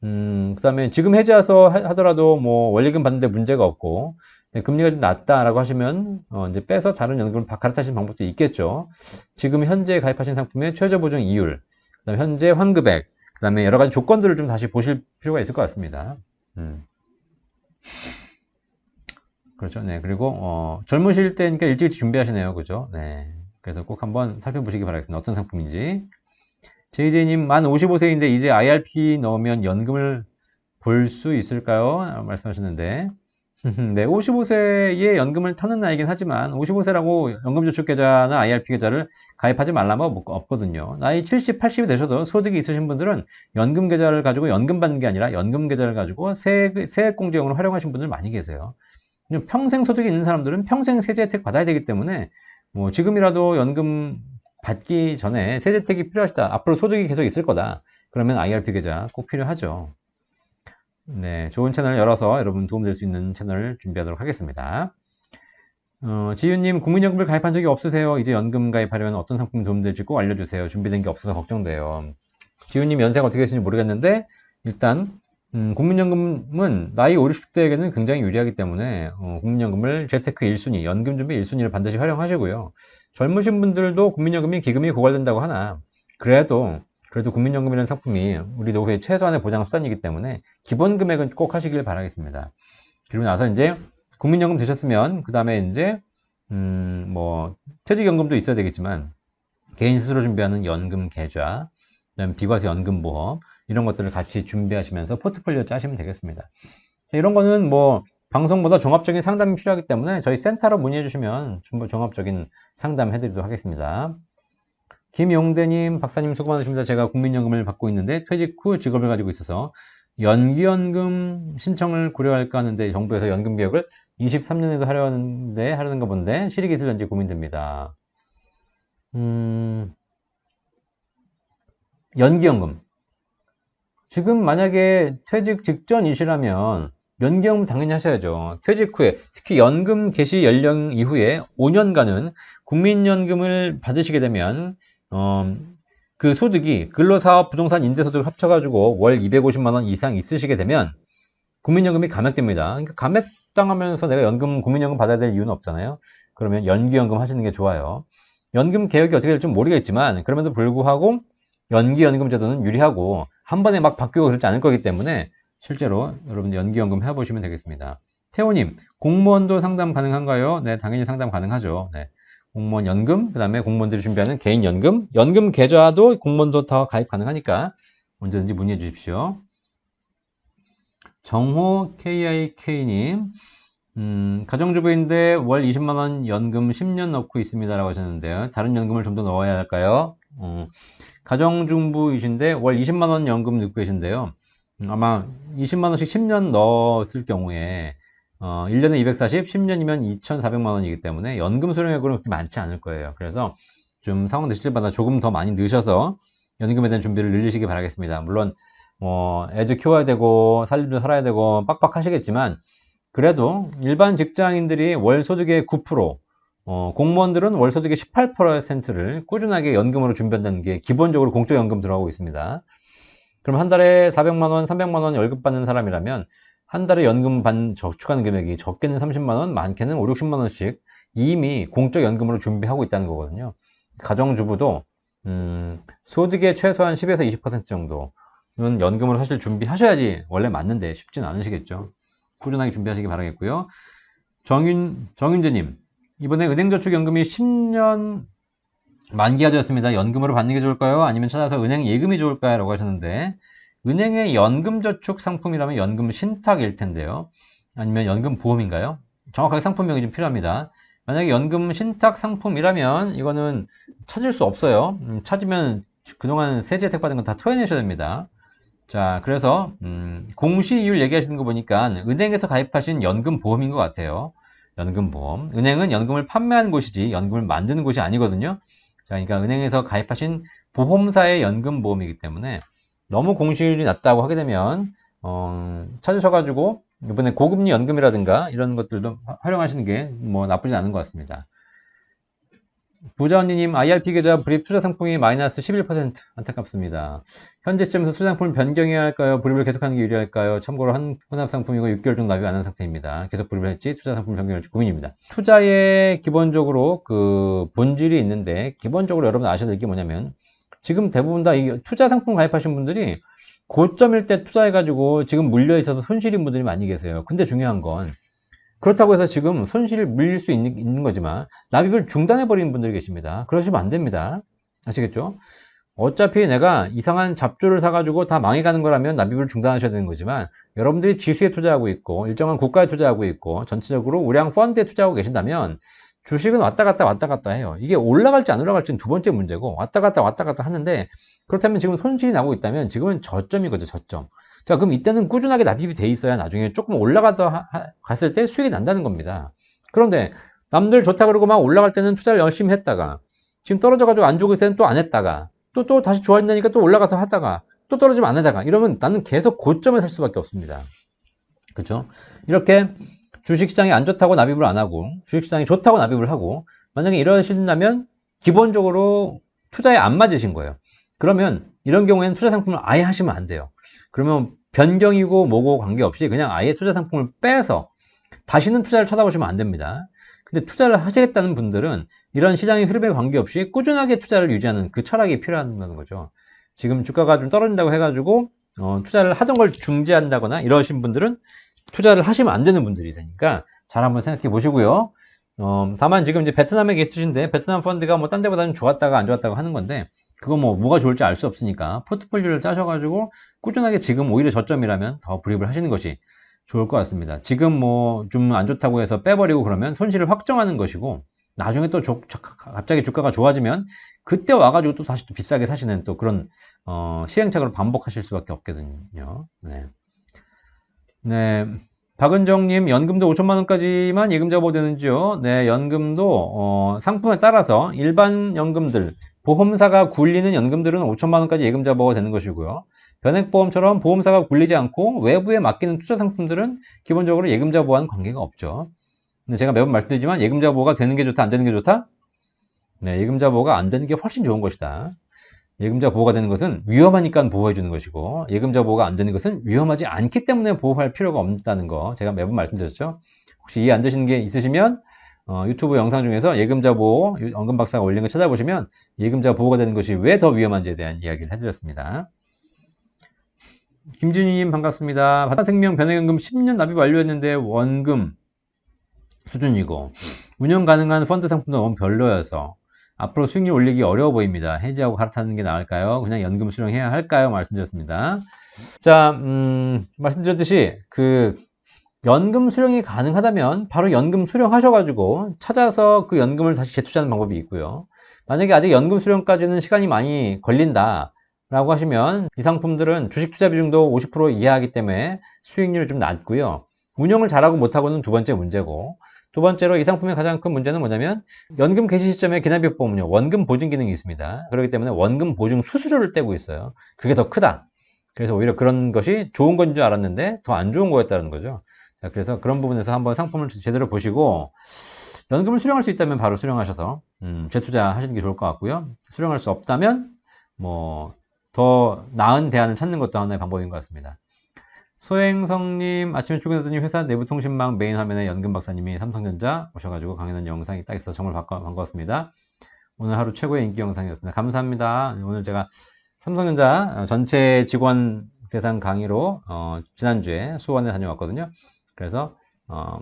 그 다음에 지금 해지해서 하더라도 뭐 원리금 받는데 문제가 없고, 금리가 좀 낮다라고 하시면 이제 빼서 다른 연금을 갈아타시는 방법도 있겠죠. 지금 현재 가입하신 상품의 최저보증 이율, 그다음에 현재 환급액, 그다음에 여러 가지 조건들을 좀 다시 보실 필요가 있을 것 같습니다. 그렇죠. 네. 그리고 젊으실 때니까 일찍 준비하시네요. 그죠? 네. 그래서 꼭 한번 살펴보시기 바라겠습니다. 어떤 상품인지. JJ님 만 55세인데 이제 IRP 넣으면 연금을 볼 수 있을까요? 말씀하셨는데 네, 55세에 연금을 타는 나이긴 하지만 55세라고 연금저축계좌나 IRP 계좌를 가입하지 말라면 없거든요. 나이 70, 80이 되셔도 소득이 있으신 분들은 연금계좌를 가지고 연금 받는 게 아니라 연금계좌를 가지고 세액공제용으로 활용하신 분들 많이 계세요. 평생 소득이 있는 사람들은 평생 세제 혜택 받아야 되기 때문에 뭐 지금이라도 연금 받기 전에 세제 혜택이 필요하시다. 앞으로 소득이 계속 있을 거다. 그러면 IRP 계좌 꼭 필요하죠. 네, 좋은 채널 열어서 여러분 도움될 수 있는 채널 준비하도록 하겠습니다. 지윤님, 국민연금을 가입한 적이 없으세요? 이제 연금 가입하려면 어떤 상품이 도움될지 꼭 알려주세요. 준비된 게 없어서 걱정돼요. 지윤님 연세가 어떻게 되시는지 모르겠는데 일단 국민연금은 나이 50, 60대에게는 굉장히 유리하기 때문에 국민연금을 재테크 1순위, 연금 준비 1순위를 반드시 활용하시고요. 젊으신 분들도 국민연금이 기금이 고갈된다고 하나 그래도 국민연금이라는 상품이 우리 노후의 최소한의 보장 수단이기 때문에 기본 금액은 꼭 하시길 바라겠습니다. 그리고 나서 이제 국민연금 드셨으면 그 다음에 이제 뭐 퇴직연금도 있어야 되겠지만 개인 스스로 준비하는 연금 계좌, 그다음에 비과세 연금보험 이런 것들을 같이 준비하시면서 포트폴리오 짜시면 되겠습니다. 이런 거는 뭐 방송보다 종합적인 상담이 필요하기 때문에 저희 센터로 문의해 주시면 전부 종합적인 상담 해드리도록 하겠습니다. 김용대님, 박사님 수고 많으십니다. 제가 국민연금을 받고 있는데 퇴직 후 직업을 가지고 있어서 연기연금 신청을 고려할까 하는데 정부에서 연금 개혁을 23년에도 하려는가 본데 실익이 있을지 고민됩니다. 연기연금. 지금 만약에 퇴직 직전이시라면 연기연금 당연히 하셔야죠. 퇴직 후에 특히 연금 개시 연령 이후에 5년간은 국민연금을 받으시게 되면 그 소득이 근로사업 부동산 임대소득을 합쳐가지고 월 250만원 이상 있으시게 되면 국민연금이 감액됩니다. 그러니까 감액당하면서 내가 국민연금 받아야 될 이유는 없잖아요. 그러면 연기연금 하시는 게 좋아요. 연금 개혁이 어떻게 될지 모르겠지만 그럼에도 불구하고 연기연금 제도는 유리하고 한 번에 막 바뀌고 그렇지 않을 거기 때문에 실제로 여러분들 연기연금 해보시면 되겠습니다. 태호님, 공무원도 상담 가능한가요? 네, 당연히 상담 가능하죠. 네. 공무원 연금, 그 다음에 공무원들이 준비하는 개인 연금, 연금 계좌도 공무원도 다 가입 가능하니까 언제든지 문의해 주십시오. 정호 KIK님, 가정주부인데 월 20만원 연금 10년 넣고 있습니다. 라고 하셨는데요. 다른 연금을 좀 더 넣어야 할까요? 가정주부이신데 월 20만원 연금 넣고 계신데요. 아마 20만원씩 10년 넣었을 경우에 1년에 240, 10년이면 2,400만원이기 때문에 연금 수령액으로는 그렇게 많지 않을 거예요. 그래서 좀 상황 되실 때마다 조금 더 많이 넣으셔서 연금에 대한 준비를 늘리시기 바라겠습니다. 물론 애도 키워야 되고 살림도 살아야 되고 빡빡하시겠지만 그래도 일반 직장인들이 월 소득의 9%, 공무원들은 월 소득의 18%를 꾸준하게 연금으로 준비한다는 게 기본적으로 공적연금 들어가고 있습니다. 그럼 한 달에 400만원, 300만원 월급 받는 사람이라면 한 달에 연금 저축하는 금액이 적게는 30만원, 많게는 5, 60만원씩 이미 공적연금으로 준비하고 있다는 거거든요. 가정주부도 소득의 최소한 10에서 20% 정도는 연금으로 사실 준비하셔야지 원래 맞는데 쉽진 않으시겠죠. 꾸준하게 준비하시기 바라겠고요. 정윤재님, 이번에 은행저축연금이 10년 만기가 되었습니다. 연금으로 받는 게 좋을까요? 아니면 찾아서 은행 예금이 좋을까요? 라고 하셨는데 은행의 연금저축 상품이라면 연금 신탁일 텐데요. 아니면 연금 보험인가요? 정확하게 상품명이 좀 필요합니다. 만약에 연금 신탁 상품이라면 이거는 찾을 수 없어요. 찾으면 그동안 세제 혜택 받은 건 다 토해내셔야 됩니다. 자, 그래서 공시이율 얘기하시는 거 보니까 은행에서 가입하신 연금보험인 것 같아요. 연금보험. 은행은 연금을 판매하는 곳이지 연금을 만드는 곳이 아니거든요. 자, 그러니까 은행에서 가입하신 보험사의 연금보험이기 때문에 너무 공시율이 낮다고 하게 되면 찾으셔가지고 이번에 고금리 연금이라든가 이런 것들도 활용하시는 게 뭐 나쁘지 않은 것 같습니다. 부자언니님, IRP 계좌 불입 투자 상품이 마이너스 11% 안타깝습니다. 현재 시점에서 투자 상품을 변경해야 할까요? 불입을 계속하는 게 유리할까요? 참고로 혼합 상품이고 6개월 정도 납입 안 한 상태입니다. 계속 불입을 할지 투자 상품 변경할지 고민입니다. 투자에 기본적으로 그 본질이 있는데 기본적으로 여러분 아셔야 될 게 뭐냐면 지금 대부분 다 이 투자 상품 가입하신 분들이 고점일 때 투자해가지고 지금 물려 있어서 손실인 분들이 많이 계세요. 근데 중요한 건 그렇다고 해서 지금 손실을 물릴 수 있는 거지만 납입을 중단해 버리는 분들이 계십니다. 그러시면 안 됩니다. 아시겠죠? 어차피 내가 이상한 잡주를 사가지고 다 망해가는 거라면 납입을 중단하셔야 되는 거지만, 여러분들이 지수에 투자하고 있고 일정한 국가에 투자하고 있고 전체적으로 우량 펀드에 투자하고 계신다면 주식은 왔다 갔다 해요. 이게 올라갈지 안 올라갈지는 두 번째 문제고, 왔다 갔다 하는데, 그렇다면 지금 손실이 나고 있다면 지금은 저점이거죠, 저점. 자, 그럼 이때는 꾸준하게 납입이 돼 있어야 나중에 조금 올라가다 갔을 때 수익이 난다는 겁니다. 그런데 남들 좋다 그러고 막 올라갈 때는 투자를 열심히 했다가, 지금 떨어져가지고 안 좋고 있을 때는 또 안 했다가, 또 다시 좋아진다니까 또 올라가서 하다가, 또 떨어지면 안 하다가, 이러면 나는 계속 고점에 살 수밖에 없습니다. 그렇죠? 이렇게 주식시장이 안 좋다고 납입을 안 하고, 주식시장이 좋다고 납입을 하고, 만약에 이러신다면 기본적으로 투자에 안 맞으신 거예요. 그러면 이런 경우에는 투자 상품을 아예 하시면 안 돼요. 그러면 변경이고 뭐고 관계없이 그냥 아예 투자 상품을 빼서 다시는 투자를 쳐다보시면 안 됩니다. 근데 투자를 하시겠다는 분들은 이런 시장의 흐름에 관계없이 꾸준하게 투자를 유지하는 그 철학이 필요하다는 거죠. 지금 주가가 좀 떨어진다고 해가지고 투자를 하던 걸 중지한다거나 이러신 분들은 투자를 하시면 안 되는 분들이니까 잘 한번 생각해 보시고요. 다만 지금 이제 베트남에 계시신데 베트남 펀드가 뭐 딴 데보다는 좋았다가 안 좋았다고 하는 건데, 그거 뭐가 좋을지 알 수 없으니까 포트폴리오를 짜셔가지고 꾸준하게 지금 오히려 저점이라면 더 불입을 하시는 것이 좋을 것 같습니다. 지금 뭐 좀 안 좋다고 해서 빼버리고 그러면 손실을 확정하는 것이고, 나중에 또 갑자기 주가가 좋아지면 그때 와가지고 또 다시 또 비싸게 사시는 또 그런 시행착오를 반복하실 수밖에 없거든요. 네. 네. 박은정님, 연금도 5천만 원까지만 예금자 보호되는지요? 네, 연금도 상품에 따라서 일반 연금들, 보험사가 굴리는 연금들은 5천만 원까지 예금자 보호가 되는 것이고요. 변액보험처럼 보험사가 굴리지 않고 외부에 맡기는 투자 상품들은 기본적으로 예금자 보호와는 관계가 없죠. 근데 제가 매번 말씀드리지만 예금자 보호가 되는 게 좋다, 안 되는 게 좋다? 네, 예금자 보호가 안 되는 게 훨씬 좋은 것이다. 예금자 보호가 되는 것은 위험하니까 보호해 주는 것이고, 예금자 보호가 안 되는 것은 위험하지 않기 때문에 보호할 필요가 없다는 거 제가 매번 말씀드렸죠. 혹시 이해 안 되시는 게 있으시면 유튜브 영상 중에서 예금자 보호 연금 박사가 올린 거 찾아보시면 예금자 보호가 되는 것이 왜 더 위험한지에 대한 이야기를 해드렸습니다. 김진희님 반갑습니다. 바다생명 변액연금 10년 납입 완료했는데 원금 수준이고 운영 가능한 펀드 상품도 너무 별로여서 앞으로 수익률 올리기 어려워 보입니다. 해지하고 갈아타는 게 나을까요? 그냥 연금 수령해야 할까요? 말씀드렸습니다. 자, 말씀드렸듯이 그 연금 수령이 가능하다면 바로 연금 수령하셔가지고 찾아서 그 연금을 다시 재투자하는 방법이 있고요. 만약에 아직 연금 수령까지는 시간이 많이 걸린다 라고 하시면 이 상품들은 주식 투자 비중도 50% 이하이기 때문에 수익률이 좀 낮고요. 운영을 잘하고 못하고는 두 번째 문제고, 두 번째로 이 상품의 가장 큰 문제는 뭐냐면 연금 개시 시점에 기납입보험은요 원금 보증 기능이 있습니다. 그렇기 때문에 원금 보증 수수료를 떼고 있어요. 그게 더 크다. 그래서 오히려 그런 것이 좋은 건 줄 알았는데 더 안 좋은 거였다는 거죠. 자, 그래서 그런 부분에서 한번 상품을 제대로 보시고 연금을 수령할 수 있다면 바로 수령하셔서 재투자 하시는 게 좋을 것 같고요. 수령할 수 없다면 뭐 더 나은 대안을 찾는 것도 하나의 방법인 것 같습니다. 소행성님, 아침에 출근했더니 회사 내부통신망 메인 화면에 연금 박사님이 삼성전자 오셔가지고 강연한 영상이 딱 있어서 정말 반가웠습니다. 오늘 하루 최고의 인기 영상이었습니다. 감사합니다. 오늘 제가 삼성전자 전체 직원 대상 강의로 지난주에 수원에 다녀왔거든요. 그래서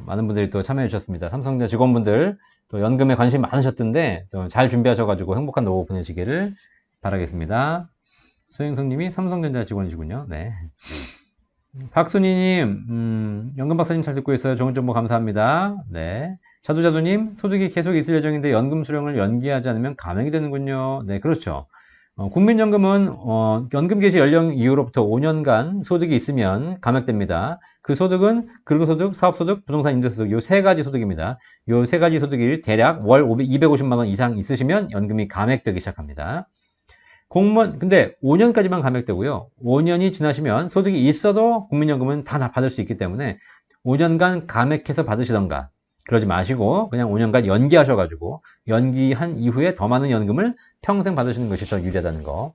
많은 분들이 또 참여해 주셨습니다. 삼성전자 직원분들 또 연금에 관심 많으셨던데 잘 준비하셔가지고 행복한 노후 보내시기를 바라겠습니다. 소행성님이 삼성전자 직원이시군요. 네. 박순희님, 연금 박사님 잘 듣고 있어요. 좋은 정보 감사합니다. 네. 자두자두님, 소득이 계속 있을 예정인데 연금 수령을 연기하지 않으면 감액이 되는군요. 네, 그렇죠. 국민연금은 연금 개시 연령 이후로부터 5년간 소득이 있으면 감액됩니다. 그 소득은 근로소득, 사업소득, 부동산 임대소득 요 세 가지 소득입니다. 요 세 가지 소득이 대략 월 250만 원 이상 있으시면 연금이 감액되기 시작합니다. 공무원, 근데 5년까지만 감액되고요. 5년이 지나시면 소득이 있어도 국민연금은 다 받을 수 있기 때문에 5년간 감액해서 받으시던가 그러지 마시고 그냥 5년간 연기하셔가지고 연기한 이후에 더 많은 연금을 평생 받으시는 것이 더 유리하다는 거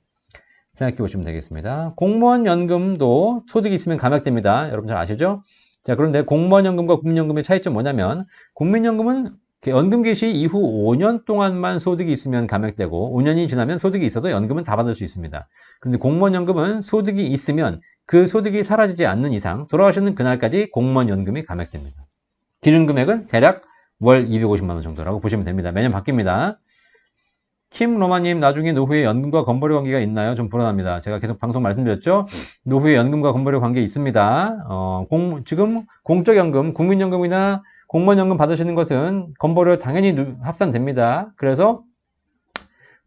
생각해 보시면 되겠습니다. 공무원 연금도 소득이 있으면 감액됩니다. 여러분 잘 아시죠? 자, 그런데 공무원 연금과 국민연금의 차이점 뭐냐면 국민연금은 연금 개시 이후 5년 동안만 소득이 있으면 감액되고 5년이 지나면 소득이 있어도 연금은 다 받을 수 있습니다. 그런데 공무원 연금은 소득이 있으면 그 소득이 사라지지 않는 이상 돌아가시는 그날까지 공무원 연금이 감액됩니다. 기준 금액은 대략 월 250만 원 정도라고 보시면 됩니다. 매년 바뀝니다. 킴로마님, 나중에 노후에 연금과 건보료 관계가 있나요? 좀 불안합니다. 제가 계속 방송 말씀드렸죠? 노후에 연금과 건보료 관계 있습니다. 지금 공적연금, 국민연금이나 공무원연금 받으시는 것은 건보료 당연히 합산됩니다. 그래서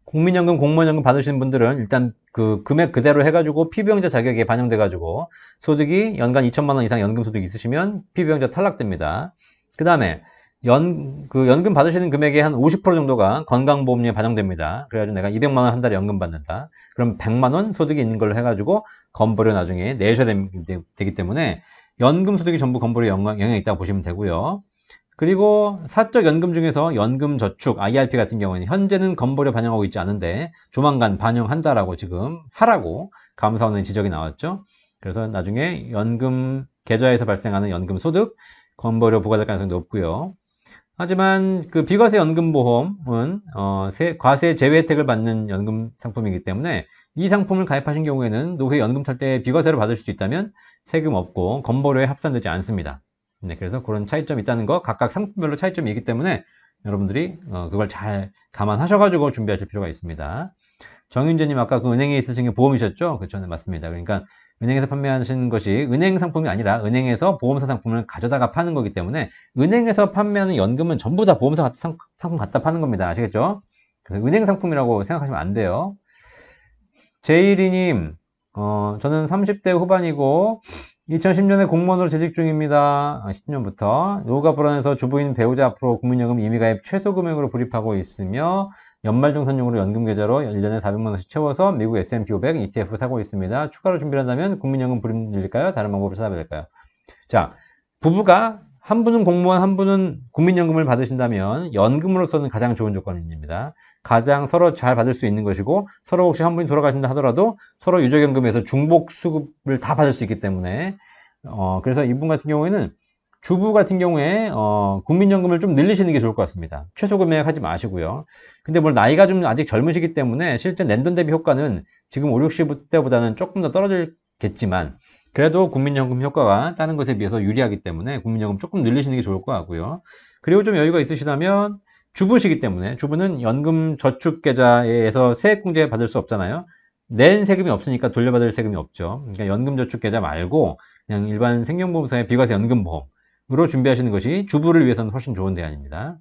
국민연금, 공무원연금 받으시는 분들은 일단 그 금액 그대로 해가지고 피부양자 자격에 반영돼가지고 소득이 연간 2천만 원 이상 연금 소득이 있으시면 피부양자 탈락됩니다. 그 다음에 연금 받으시는 금액의 한 50% 정도가 건강보험료에 반영됩니다. 그래가지고 내가 200만 원 한 달에 연금 받는다. 그럼 100만 원 소득이 있는 걸로 해가지고 건보료 나중에 내셔야 되기 때문에 연금 소득이 전부 건보료에 영향이 있다고 보시면 되고요. 그리고 사적 연금 중에서 연금 저축 IRP 같은 경우는 현재는 건보료 반영하고 있지 않은데 조만간 반영한다라고 지금 하라고 감사원의 지적이 나왔죠. 그래서 나중에 연금 계좌에서 발생하는 연금 소득 건보료 부과될 가능성이 높고요. 하지만 그 비과세 연금보험은 과세 제외 혜택을 받는 연금 상품이기 때문에 이 상품을 가입하신 경우에는 노후에 연금 탈 때 비과세를 받을 수 있다면 세금 없고 건보료에 합산되지 않습니다. 네, 그래서 그런 차이점이 있다는 거, 각각 상품별로 차이점이 있기 때문에 여러분들이 그걸 잘 감안하셔가지고 준비하실 필요가 있습니다. 정윤재님, 아까 그 은행에 있으신 게 보험이셨죠? 그렇죠, 네, 맞습니다. 그러니까 은행에서 판매하시는 것이 은행 상품이 아니라 은행에서 보험사 상품을 가져다가 파는 거기 때문에 은행에서 판매하는 연금은 전부 다 보험사 상품 갖다 파는 겁니다. 아시겠죠? 그래서 은행 상품이라고 생각하시면 안 돼요. 제이리님, 저는 30대 후반이고 2010년에 공무원으로 재직 중입니다. 10년부터 노후가 불안해서 주부인 배우자 앞으로 국민연금 임의가입 최소 금액으로 불입하고 있으며 연말정산용으로 연금계좌로 1년에 400만 원씩 채워서 미국 S&P 500 ETF 사고 있습니다. 추가로 준비를 한다면 국민연금 불입 늘릴까요? 다른 방법을 찾아봐야 될까요? 자, 부부가 한 분은 공무원, 한 분은 국민연금을 받으신다면 연금으로서는 가장 좋은 조건입니다. 가장 서로 잘 받을 수 있는 것이고 서로 혹시 한 분이 돌아가신다 하더라도 서로 유족연금에서 중복 수급을 다 받을 수 있기 때문에 그래서 이분 같은 경우에는 주부 같은 경우에 국민연금을 좀 늘리시는 게 좋을 것 같습니다. 최소 금액 하지 마시고요. 근데 뭐 나이가 좀 아직 젊으시기 때문에 실제 낸돈 대비 효과는 지금 5, 60대보다는 조금 더 떨어지겠지만 그래도 국민연금 효과가 다른 것에 비해서 유리하기 때문에 국민연금 조금 늘리시는 게 좋을 것 같고요. 그리고 좀 여유가 있으시다면 주부시기 때문에 주부는 연금 저축계좌에서 세액공제 받을 수 없잖아요. 낸 세금이 없으니까 돌려받을 세금이 없죠. 그러니까 연금 저축계좌 말고 그냥 일반 생명보험사의 비과세 연금보험으로 준비하시는 것이 주부를 위해서는 훨씬 좋은 대안입니다.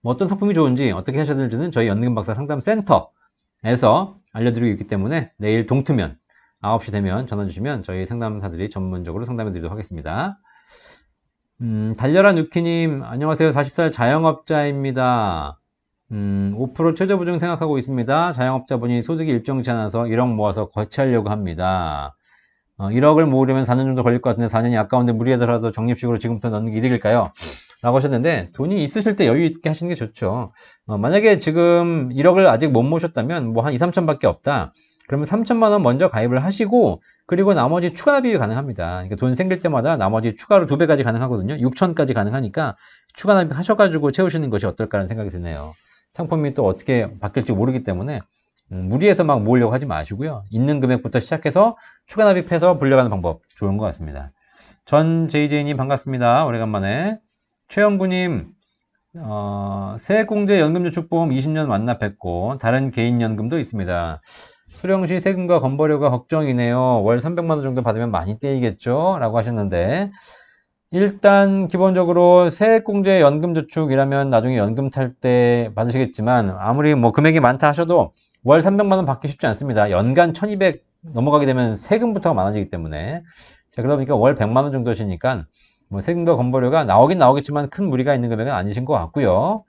뭐 어떤 상품이 좋은지 어떻게 하셔야 될지는 저희 연금박사 상담센터에서 알려드리고 있기 때문에 내일 동투면 9시 되면 전화 주시면 저희 상담사들이 전문적으로 상담해 드리도록 하겠습니다. 달려라 누키님, 안녕하세요. 40살 자영업자입니다. 5% 최저보증 생각하고 있습니다. 자영업자분이 소득이 일정치 않아서 1억 모아서 거치하려고 합니다. 1억을 모으려면 4년 정도 걸릴 것 같은데 4년이 아까운데 무리하더라도 적립식으로 지금부터 넣는 게 이득일까요? 라고 하셨는데 돈이 있으실 때 여유 있게 하시는 게 좋죠. 만약에 지금 1억을 아직 못 모셨다면 뭐 한 2, 3천 밖에 없다. 그러면 3천만 원 먼저 가입을 하시고 그리고 나머지 추가 납입이 가능합니다. 그러니까 돈 생길 때마다 나머지 추가로 2배까지 가능하거든요. 6천까지 가능하니까 추가 납입 하셔가지고 채우시는 것이 어떨까라는 생각이 드네요. 상품이 또 어떻게 바뀔지 모르기 때문에 무리해서 막 모으려고 하지 마시고요. 있는 금액부터 시작해서 추가 납입해서 불려가는 방법 좋은 것 같습니다. 전 JJ님 반갑습니다. 오래간만에. 최영구님, 세액공제 연금저축보험 20년 완납했고 다른 개인연금도 있습니다. 수령시 세금과 건보료가 걱정이네요. 월 300만 원 정도 받으면 많이 떼이겠죠? 라고 하셨는데 일단 기본적으로 세액공제 연금저축이라면 나중에 연금 탈 때 받으시겠지만 아무리 뭐 금액이 많다 하셔도 월 300만 원 받기 쉽지 않습니다. 연간 1200 넘어가게 되면 세금부터가 많아지기 때문에 자, 그러다 보니까 월 100만 원 정도시니까 뭐 세금과 건보료가 나오긴 나오겠지만 큰 무리가 있는 금액은 아니신 것 같고요.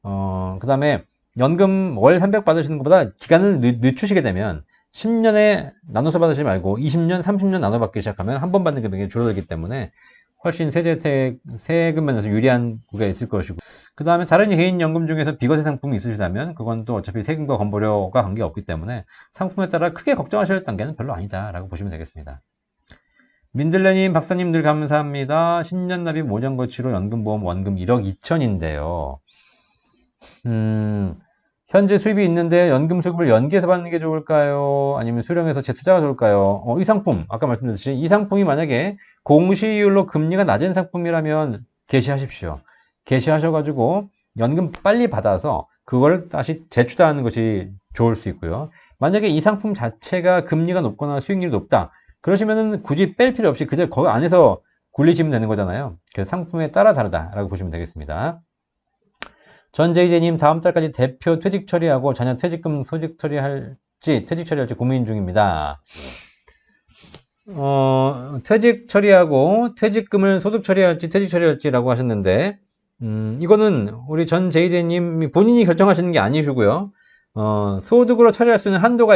그 다음에 연금 월 300 받으시는 것보다 기간을 늦추시게 되면 10년에 나눠서 받으시지 말고 20년, 30년 나눠 받기 시작하면 한 번 받는 금액이 줄어들기 때문에 훨씬 세제 혜택, 세금 면에서 유리한 구가 있을 것이고 그 다음에 다른 개인연금 중에서 비과세 상품이 있으시다면 그건 또 어차피 세금과 건보료가 관계없기 때문에 상품에 따라 크게 걱정하실 단계는 별로 아니다 라고 보시면 되겠습니다. 민들레님, 박사님 늘 감사합니다. 10년 납입 5년 거치로 연금보험 원금 1억 2천인데요. 현재 수입이 있는데 연금 수급을 연기해서 받는 게 좋을까요? 아니면 수령해서 재투자가 좋을까요? 이 상품, 아까 말씀드렸듯이 이 상품이 만약에 공시이율로 금리가 낮은 상품이라면 개시하십시오. 개시하셔가지고 연금 빨리 받아서 그걸 다시 재투자하는 것이 좋을 수 있고요. 만약에 이 상품 자체가 금리가 높거나 수익률이 높다. 그러시면은 굳이 뺄 필요 없이 그저 거기 안에서 굴리시면 되는 거잖아요. 그래서 상품에 따라 다르다라고 보시면 되겠습니다. 전재희재님, 다음 달까지 대표 퇴직 처리하고 자녀 퇴직금 퇴직 처리할지 고민 중입니다. 퇴직 처리하고 퇴직금을 소득 처리할지 퇴직 처리할지라고 하셨는데, 이거는 우리 전재희재님이 본인이 결정하시는 게 아니시고요. 소득으로 처리할 수 있는 한도가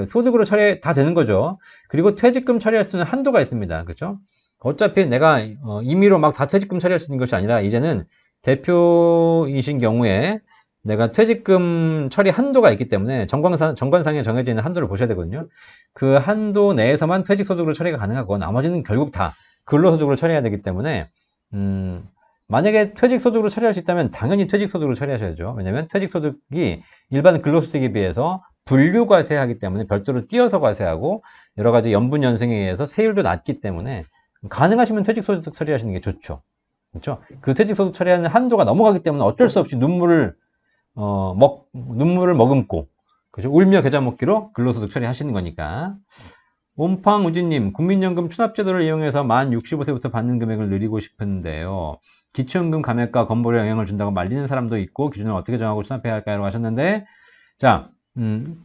소득으로 처리 다 되는 거죠. 그리고 퇴직금 처리할 수 있는 한도가 있습니다. 그렇죠? 어차피 내가 임의로 막 다 퇴직금 처리할 수 있는 것이 아니라 이제는 대표이신 경우에 내가 퇴직금 처리 한도가 있기 때문에 정관상에 정해져 있는 한도를 보셔야 되거든요. 그 한도 내에서만 퇴직소득으로 처리가 가능하고 나머지는 결국 다 근로소득으로 처리해야 되기 때문에 만약에 퇴직소득으로 처리할 수 있다면 당연히 퇴직소득으로 처리하셔야죠. 왜냐하면 퇴직소득이 일반 근로소득에 비해서 분류과세하기 때문에 별도로 띄어서 과세하고 여러 가지 연분연생에 의해서 세율도 낮기 때문에 가능하시면 퇴직소득 처리하시는 게 좋죠. 그렇죠? 그 퇴직소득 처리하는 한도가 넘어가기 때문에 어쩔 수 없이 눈물을 머금고, 그죠? 울며 겨자 먹기로 근로소득 처리하시는 거니까. 옴팡우지님, 국민연금 추납제도를 이용해서 만 65세부터 받는 금액을 늘리고 싶은데요. 기초연금 감액과 건보료에 영향을 준다고 말리는 사람도 있고, 기준을 어떻게 정하고 추납해야 할까요? 라고 하셨는데, 자,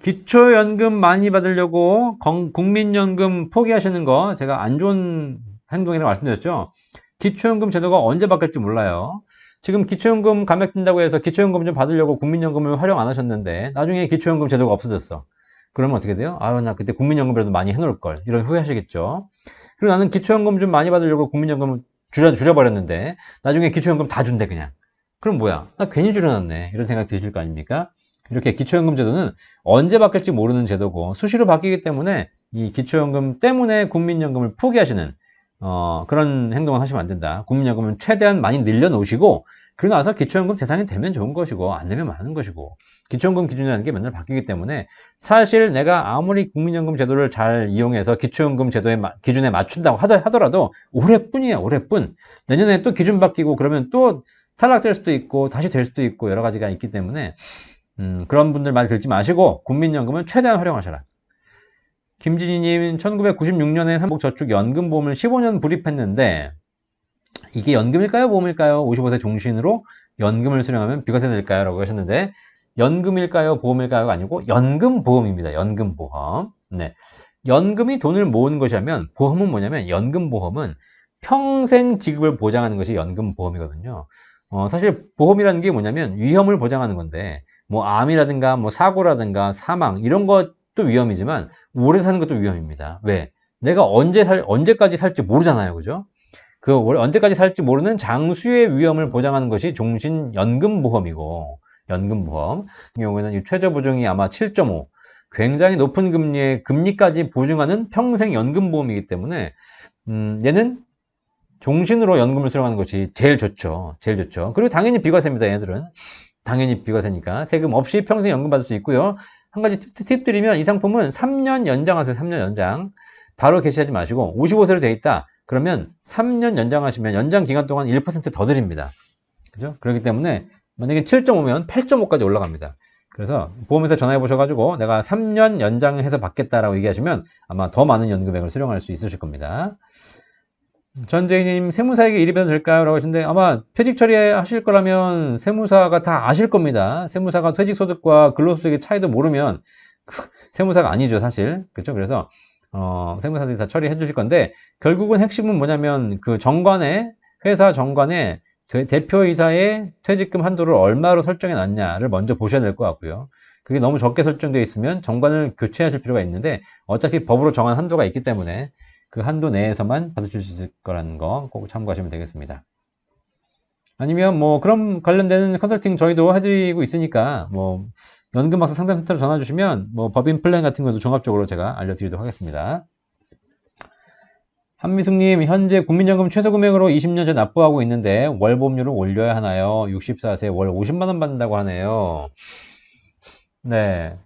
기초연금 많이 받으려고 국민연금 포기하시는 거 제가 안 좋은 행동이라고 말씀드렸죠. 기초연금 제도가 언제 바뀔지 몰라요. 지금 기초연금 감액된다고 해서 기초연금 좀 받으려고 국민연금을 활용 안 하셨는데 나중에 기초연금 제도가 없어졌어. 그러면 어떻게 돼요? 아유, 나 그때 국민연금이라도 많이 해놓을 걸. 이런 후회하시겠죠. 그리고 나는 기초연금 좀 많이 받으려고 국민연금을 줄여버렸는데 나중에 기초연금 다 준대 그냥. 그럼 뭐야? 나 괜히 줄여놨네. 이런 생각 드실 거 아닙니까? 이렇게 기초연금 제도는 언제 바뀔지 모르는 제도고 수시로 바뀌기 때문에 이 기초연금 때문에 국민연금을 포기하시는 그런 행동을 하시면 안 된다. 국민연금은 최대한 많이 늘려놓으시고 그러고 나서 기초연금 대상이 되면 좋은 것이고 안 되면 많은 것이고 기초연금 기준이라는 게 맨날 바뀌기 때문에 사실 내가 아무리 국민연금 제도를 잘 이용해서 기초연금 제도의 기준에 맞춘다고 하더라도 올해뿐이야 올해뿐. 내년에 또 기준 바뀌고 그러면 또 탈락될 수도 있고 다시 될 수도 있고 여러 가지가 있기 때문에 그런 분들 말 듣지 마시고 국민연금은 최대한 활용하셔라. 김진희님, 1996년에 삼복저축연금보험을 15년 불입했는데 이게 연금일까요? 보험일까요? 55세 종신으로 연금을 수령하면 비과세 될까요? 라고 하셨는데 연금일까요? 보험일까요가 아니고 연금보험입니다. 연금보험. 네. 연금이 돈을 모으는 것이라면 보험은 뭐냐면 연금보험은 평생 지급을 보장하는 것이 연금보험이거든요. 사실 보험이라는 게 뭐냐면 위험을 보장하는 건데 뭐 암이라든가 뭐 사고라든가 사망 이런 것도 위험이지만 오래 사는 것도 위험입니다. 왜? 내가 언제까지 살지 모르잖아요. 그죠? 그 언제까지 살지 모르는 장수의 위험을 보장하는 것이 종신연금보험이고 연금보험 같은 경우에는 이 최저 보증이 아마 7.5 굉장히 높은 금리까지 보증하는 평생 연금보험이기 때문에 얘는 종신으로 연금을 수령하는 것이 제일 좋죠. 제일 좋죠. 그리고 당연히 비과세입니다. 얘들은 당연히 비과세니까 세금 없이 평생 연금 받을 수 있고요. 한 가지 팁 드리면 이 상품은 3년 연장하세요. 3년 연장. 바로 개시하지 마시고 55세로 돼 있다. 그러면 3년 연장하시면 연장 기간 동안 1%더 드립니다. 그죠? 그렇기 때문에 만약에 7.5면 8.5까지 올라갑니다. 그래서 보험회사 전화해 보셔가지고 내가 3년 연장해서 받겠다라고 얘기하시면 아마 더 많은 연금액을 수령할 수 있으실 겁니다. 전재희님, 세무사에게 일입해도 될까요? 라고 하시는데 아마 퇴직 처리하실 거라면 세무사가 다 아실 겁니다. 세무사가 퇴직소득과 근로소득의 차이도 모르면 세무사가 아니죠, 사실. 그렇죠? 그래서 세무사들이 다 처리해 주실 건데 결국은 핵심은 뭐냐면 그 회사 정관에 대표이사의 퇴직금 한도를 얼마로 설정해 놨냐를 먼저 보셔야 될 것 같고요. 그게 너무 적게 설정되어 있으면 정관을 교체하실 필요가 있는데 어차피 법으로 정한 한도가 있기 때문에 그 한도 내에서만 받으실 수 있을 거라는 거 꼭 참고하시면 되겠습니다. 아니면 뭐 그런 관련된 컨설팅 저희도 해드리고 있으니까 뭐 연금박사 상담센터로 전화 주시면 뭐 법인 플랜 같은 것도 종합적으로 제가 알려드리도록 하겠습니다. 한미숙님, 현재 국민연금 최소금액으로 20년째 납부하고 있는데 월 보험료를 올려야 하나요? 64세 월 50만원 받는다고 하네요. 네,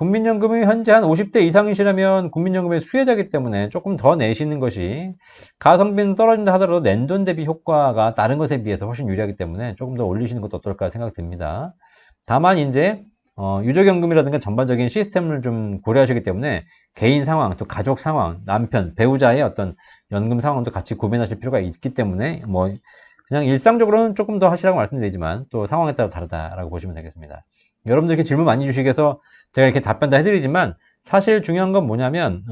국민연금이 현재 한 50대 이상이시라면 국민연금의 수혜자이기 때문에 조금 더 내시는 것이 가성비는 떨어진다 하더라도 낸돈 대비 효과가 다른 것에 비해서 훨씬 유리하기 때문에 조금 더 올리시는 것도 어떨까 생각이 듭니다. 다만 이제 유족연금이라든가 전반적인 시스템을 좀 고려하시기 때문에 개인 상황, 또 가족 상황, 남편, 배우자의 어떤 연금 상황도 같이 고민하실 필요가 있기 때문에 뭐 그냥 일상적으로는 조금 더 하시라고 말씀드리지만 또 상황에 따라 다르다라고 보시면 되겠습니다. 여러분들 이렇게 질문 많이 주시기 위해서 제가 이렇게 답변 다 해드리지만 사실 중요한 건 뭐냐면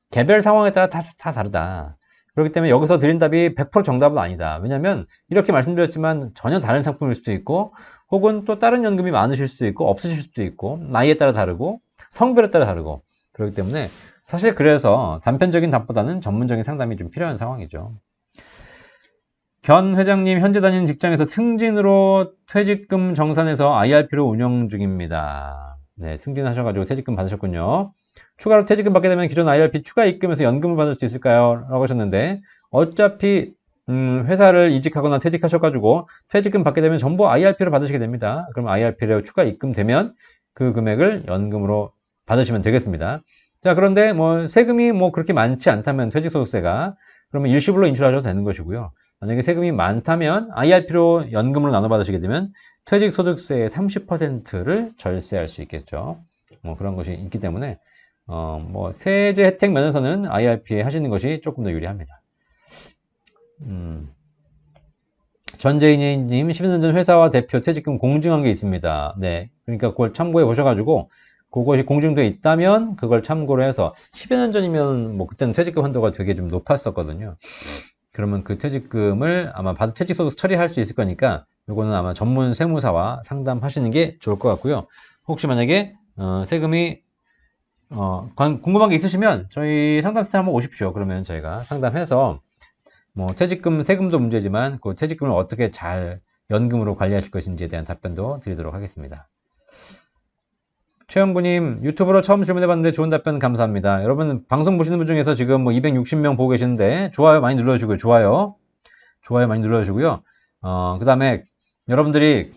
개별 상황에 따라 다 다르다. 그렇기 때문에 여기서 드린 답이 100% 정답은 아니다. 왜냐하면 이렇게 말씀드렸지만 전혀 다른 상품일 수도 있고 혹은 또 다른 연금이 많으실 수도 있고 없으실 수도 있고 나이에 따라 다르고 성별에 따라 다르고 그렇기 때문에 사실 그래서 단편적인 답보다는 전문적인 상담이 좀 필요한 상황이죠. 견 회장님 현재 다니는 직장에서 승진으로 퇴직금 정산해서 IRP로 운영 중입니다. 네, 승진하셔가지고 퇴직금 받으셨군요. 추가로 퇴직금 받게 되면 기존 IRP 추가 입금에서 연금을 받을 수 있을까요? 라고 하셨는데 어차피 회사를 이직하거나 퇴직하셔가지고 퇴직금 받게 되면 전부 IRP로 받으시게 됩니다. 그럼 IRP로 추가 입금되면 그 금액을 연금으로 받으시면 되겠습니다. 자, 그런데 뭐 세금이 뭐 그렇게 많지 않다면 퇴직소득세가 그러면 일시불로 인출하셔도 되는 것이고요. 만약에 세금이 많다면 IRP로 연금으로 나눠 받으시게 되면 퇴직소득세의 30%를 절세할 수 있겠죠. 뭐 그런 것이 있기 때문에 뭐 세제 혜택 면에서는 IRP에 하시는 것이 조금 더 유리합니다. 전재인님 10년 전 회사와 대표 퇴직금 공증한 게 있습니다. 네, 그러니까 그걸 참고해 보셔가지고 그것이 공증되어 있다면 그걸 참고로 해서 10여 년 전이면 뭐 그때는 퇴직금 한도가 되게 좀 높았었거든요. 그러면 그 퇴직금을 아마 퇴직소득 처리할 수 있을 거니까 이거는 아마 전문 세무사와 상담하시는 게 좋을 것 같고요. 혹시 만약에 세금이 궁금한 게 있으시면 저희 상담센터 한번 오십시오. 그러면 저희가 상담해서 뭐 퇴직금 세금도 문제지만 그 퇴직금을 어떻게 잘 연금으로 관리하실 것인지에 대한 답변도 드리도록 하겠습니다. 최영구님 유튜브로 처음 질문해봤는데 좋은 답변 감사합니다. 여러분 방송 보시는 분 중에서 지금 뭐 260명 보고 계시는데 좋아요 많이 눌러주시고요. 좋아요 많이 눌러주시고요. 그 다음에 여러분들이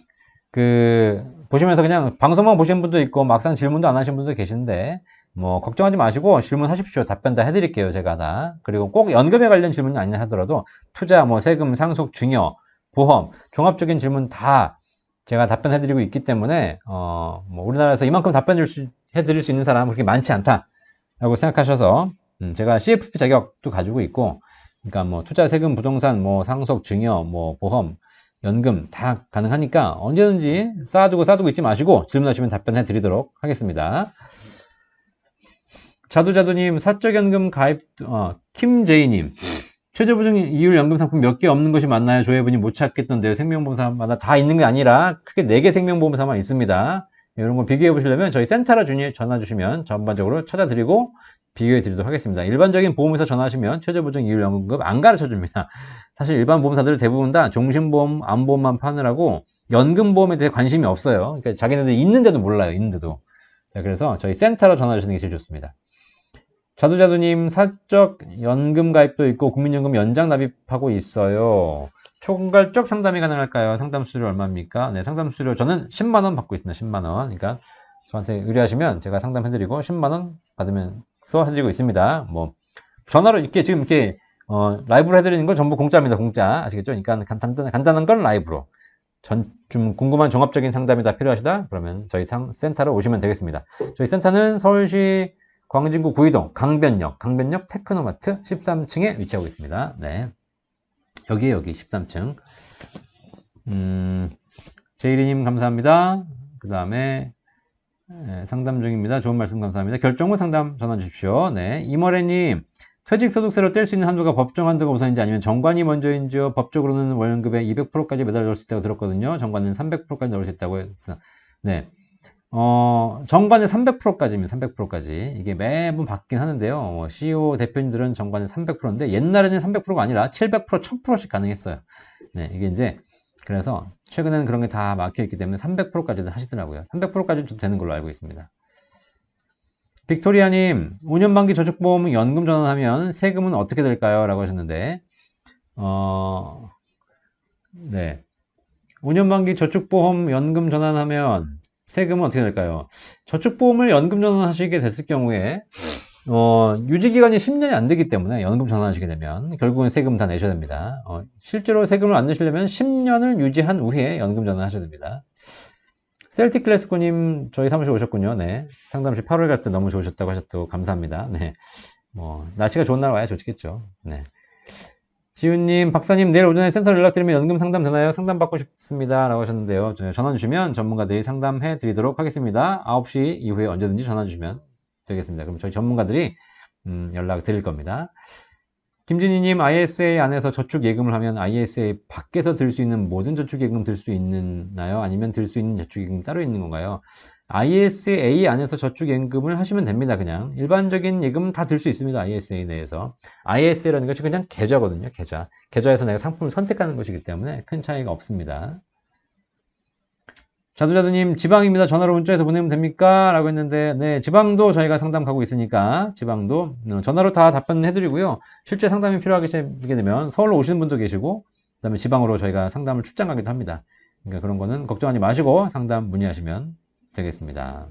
보시면서 그냥 방송만 보시는 분도 있고 막상 질문도 안 하시는 분도 계신데 뭐 걱정하지 마시고 질문하십시오. 답변 다 해드릴게요. 제가 다. 그리고 꼭 연금에 관련 질문이 아니라 하더라도 투자, 뭐 세금, 상속, 증여, 보험, 종합적인 질문 다 제가 답변해드리고 있기 때문에 뭐 우리나라에서 이만큼 해드릴 수 있는 사람은 그렇게 많지 않다라고 생각하셔서 제가 CFP 자격도 가지고 있고, 그러니까 뭐 투자, 세금, 부동산, 뭐 상속, 증여, 뭐 보험, 연금 다 가능하니까 언제든지 쌓아두고 있지 마시고 질문하시면 답변해드리도록 하겠습니다. 자두자두님 사적연금 가입 김제이님 최저보증 이율 연금 상품 몇 개 없는 것이 맞나요? 조회분이 못 찾겠던데요. 생명보험사마다 다 있는 게 아니라 크게 4개 생명보험사만 있습니다. 이런 거 비교해 보시려면 저희 센터로 전화 주시면 전반적으로 찾아드리고 비교해 드리도록 하겠습니다. 일반적인 보험회사 전화하시면 최저보증 이율 연금급 안 가르쳐 줍니다. 사실 일반 보험사들 대부분 다 종신보험, 암보험만 파느라고 연금보험에 대해 관심이 없어요. 그러니까 자기네들 있는데도 몰라요. 있는데도. 자, 그래서 저희 센터로 전화 주시는 게 제일 좋습니다. 자두자두님 사적 연금 가입도 있고 국민연금 연장 납입하고 있어요. 총괄적 상담이 가능할까요? 상담 수수료 얼마입니까? 네, 상담 수수료 저는 10만원 받고 있습니다. 10만원. 그러니까 저한테 의뢰하시면 제가 상담해드리고 10만원 받으면서 해드리고 있습니다. 뭐 전화로 이렇게 지금 이렇게 라이브로 해드리는 건 전부 공짜입니다. 공짜. 아시겠죠? 그러니까 간단한 건 라이브로. 좀 궁금한 종합적인 상담이 다 필요하시다? 그러면 저희 센터로 오시면 되겠습니다. 저희 센터는 서울시 광진구 구이동 강변역 테크노마트 13층에 위치하고 있습니다. 네, 여기 13층. 제이리님 감사합니다. 그 다음에 상담 중입니다. 좋은 말씀 감사합니다. 결정 후 상담 전화 주십시오. 네, 이머래님 퇴직소득세로 뗄 수 있는 한도가 법정 한도가 우선인지 아니면 정관이 먼저인지요? 법적으로는 월급의 200%까지 매달 넣을 수 있다고 들었거든요. 정관은 300%까지 넣을 수 있다고 해서 네. 정관은 300%까지입니다. 300%까지. 이게 매번 받긴 하는데요. CEO 대표님들은 정관은 300%인데 옛날에는 300%가 아니라 700%, 1000%씩 가능했어요. 네, 이게 이제 그래서 최근에는 그런 게 다 막혀 있기 때문에 300%까지도 하시더라고요. 300%까지도 되는 걸로 알고 있습니다. 빅토리아님, 5년 만기 저축보험 연금 전환하면 세금은 어떻게 될까요? 라고 하셨는데, 네. 5년 만기 저축보험 연금 전환하면 세금은 어떻게 될까요? 저축보험을 연금 전환하시게 됐을 경우에 유지기간이 10년이 안 되기 때문에 연금 전환하시게 되면 결국은 세금 다 내셔야 됩니다. 실제로 세금을 안 내시려면 10년을 유지한 후에 연금 전환하셔야 됩니다. 셀틱 클래스코님 저희 사무실 오셨군요. 네. 상담실 8월 갔을 때 너무 좋으셨다고 하셨고 감사합니다. 네. 날씨가 좋은 날 와야 좋겠죠. 네. 지훈님, 박사님, 내일 오전에 센터로 연락드리면 연금 상담 되나요? 상담 받고 싶습니다. 라고 하셨는데요. 전화 주시면 전문가들이 상담해 드리도록 하겠습니다. 9시 이후에 언제든지 전화 주시면 되겠습니다. 그럼 저희 전문가들이 연락 드릴 겁니다. 김진희님, ISA 안에서 저축 예금을 하면 ISA 밖에서 들 수 있는 모든 저축 예금 들 수 있나요? 아니면 들 수 있는 저축 예금 따로 있는 건가요? ISA 안에서 저축 예금을 하시면 됩니다. 그냥 일반적인 예금은 다 들 수 있습니다. ISA 내에서. ISA라는 것이 그냥 계좌거든요. 계좌에서 내가 상품을 선택하는 것이기 때문에 큰 차이가 없습니다. 자두자두님, 지방입니다. 전화로 문자해서 보내면 됩니까? 라고 했는데, 네, 지방도 저희가 상담 가고 있으니까, 지방도 전화로 다 답변해드리고요. 실제 상담이 필요하게 되면 서울로 오시는 분도 계시고, 그 다음에 지방으로 저희가 상담을 출장 가기도 합니다. 그러니까 그런 거는 걱정하지 마시고 상담 문의하시면 되겠습니다.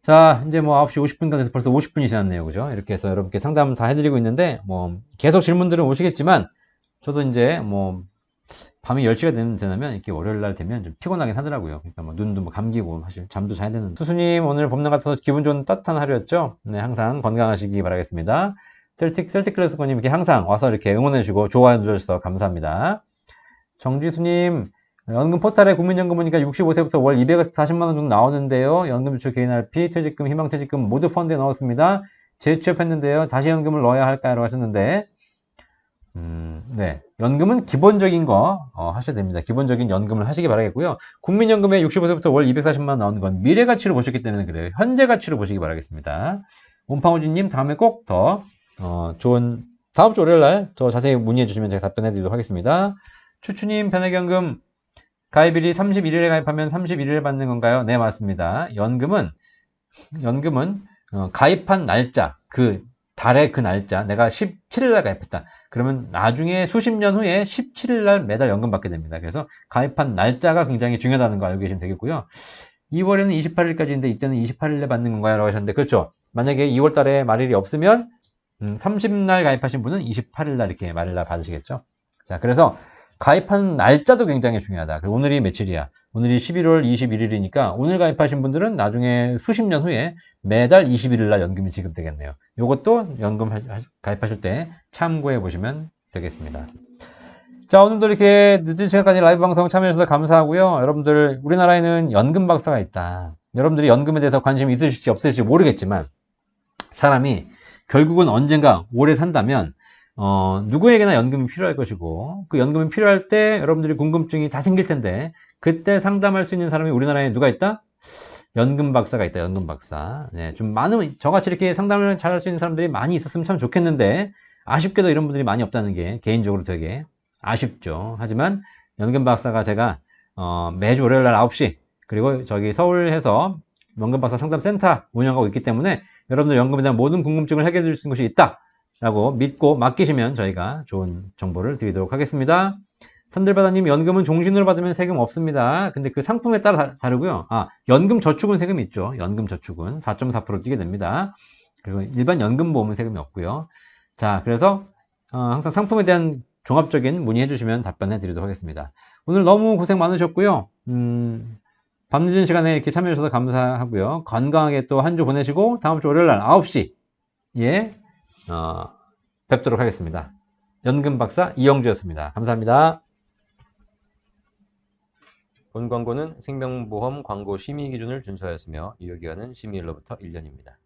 자, 이제 9시 50분까지 돼서 벌써 50분이 지났네요. 그죠? 이렇게 해서 여러분께 상담 다 해드리고 있는데, 계속 질문들은 오시겠지만, 저도 이제 밤이 10시가 되면 이렇게 월요일 날 되면 좀 피곤하긴 하더라고요. 그러니까 눈도 감기고 사실 잠도 자야 되는. 수수님 오늘 봄날 같아서 기분 좋은 따뜻한 하루였죠? 네, 항상 건강하시기 바라겠습니다. 셀틱 클래스코님 이렇게 항상 와서 이렇게 응원해주시고 좋아해 주셔서 감사합니다. 정지수님 연금 포탈에 국민연금 보니까 65세부터 월 240만원 정도 나오는데요. 연금저축 개인 RP, 퇴직금, 희망퇴직금 모두 펀드에 넣었습니다. 재취업했는데요. 다시 연금을 넣어야 할까요? 하셨는데 네. 연금은 기본적인 거 하셔야 됩니다. 기본적인 연금을 하시기 바라겠고요. 국민연금에 65세부터 월 240만 원 나오는 건 미래 가치로 보셨기 때문에 그래요. 현재 가치로 보시기 바라겠습니다. 온팡우진님 다음에 꼭 더 좋은 다음 주 월요일 날 더 자세히 문의해 주시면 제가 답변해 드리도록 하겠습니다. 추추님 변액연금 가입일이 31일에 가입하면 31일에 받는 건가요? 네, 맞습니다. 연금은 가입한 날짜, 그 달의 그 날짜, 내가 17일 날 가입했다. 그러면 나중에 수십 년 후에 17일 날 매달 연금 받게 됩니다. 그래서 가입한 날짜가 굉장히 중요하다는 거 알고 계시면 되겠고요. 2월에는 28일까지인데 이때는 28일에 받는 건가요? 라고 하셨는데 그렇죠. 만약에 2월 달에 말일이 없으면 30날 가입하신 분은 28일 날 이렇게 말일 날 받으시겠죠. 자, 그래서 가입한 날짜도 굉장히 중요하다. 그리고 오늘이 며칠이야? 오늘이 11월 21일이니까 오늘 가입하신 분들은 나중에 수십 년 후에 매달 21일 날 연금이 지급되겠네요. 이것도 연금 가입하실 때 참고해 보시면 되겠습니다. 자, 오늘도 이렇게 늦은 시간까지 라이브 방송 참여해 주셔서 감사하고요. 여러분들, 우리나라에는 연금 박사가 있다. 여러분들이 연금에 대해서 관심이 있으실지 없으실지 모르겠지만 사람이 결국은 언젠가 오래 산다면 누구에게나 연금이 필요할 것이고 그 연금이 필요할 때 여러분들이 궁금증이 다 생길 텐데 그때 상담할 수 있는 사람이 우리나라에 누가 있다? 연금 박사가 있다. 연금 박사. 네, 좀 많은 저같이 이렇게 상담을 잘 할 수 있는 사람들이 많이 있었으면 참 좋겠는데 아쉽게도 이런 분들이 많이 없다는 게 개인적으로 되게 아쉽죠. 하지만 연금 박사가 제가 매주 월요일 날 9시 그리고 저기 서울에서 연금 박사 상담센터 운영하고 있기 때문에 여러분들 연금에 대한 모든 궁금증을 해결해 줄 수 있는 곳이 있다. 라고 믿고 맡기시면 저희가 좋은 정보를 드리도록 하겠습니다. 산들바다님 연금은 종신으로 받으면 세금 없습니다. 근데 그 상품에 따라 다르고요. 연금 저축은 세금이 있죠. 연금 저축은 4.4% 뛰게 됩니다. 그리고 일반 연금 보험은 세금이 없고요. 자, 그래서 항상 상품에 대한 종합적인 문의해 주시면 답변해 드리도록 하겠습니다. 오늘 너무 고생 많으셨고요. 밤늦은 시간에 이렇게 참여해 주셔서 감사하고요. 건강하게 또 한 주 보내시고 다음 주 월요일 날 9시에 뵙도록 하겠습니다. 연금 박사 이영주였습니다. 감사합니다. 본 광고는 생명보험 광고 심의 기준을 준수하였으며 유효기간은 심의일로부터 1년입니다.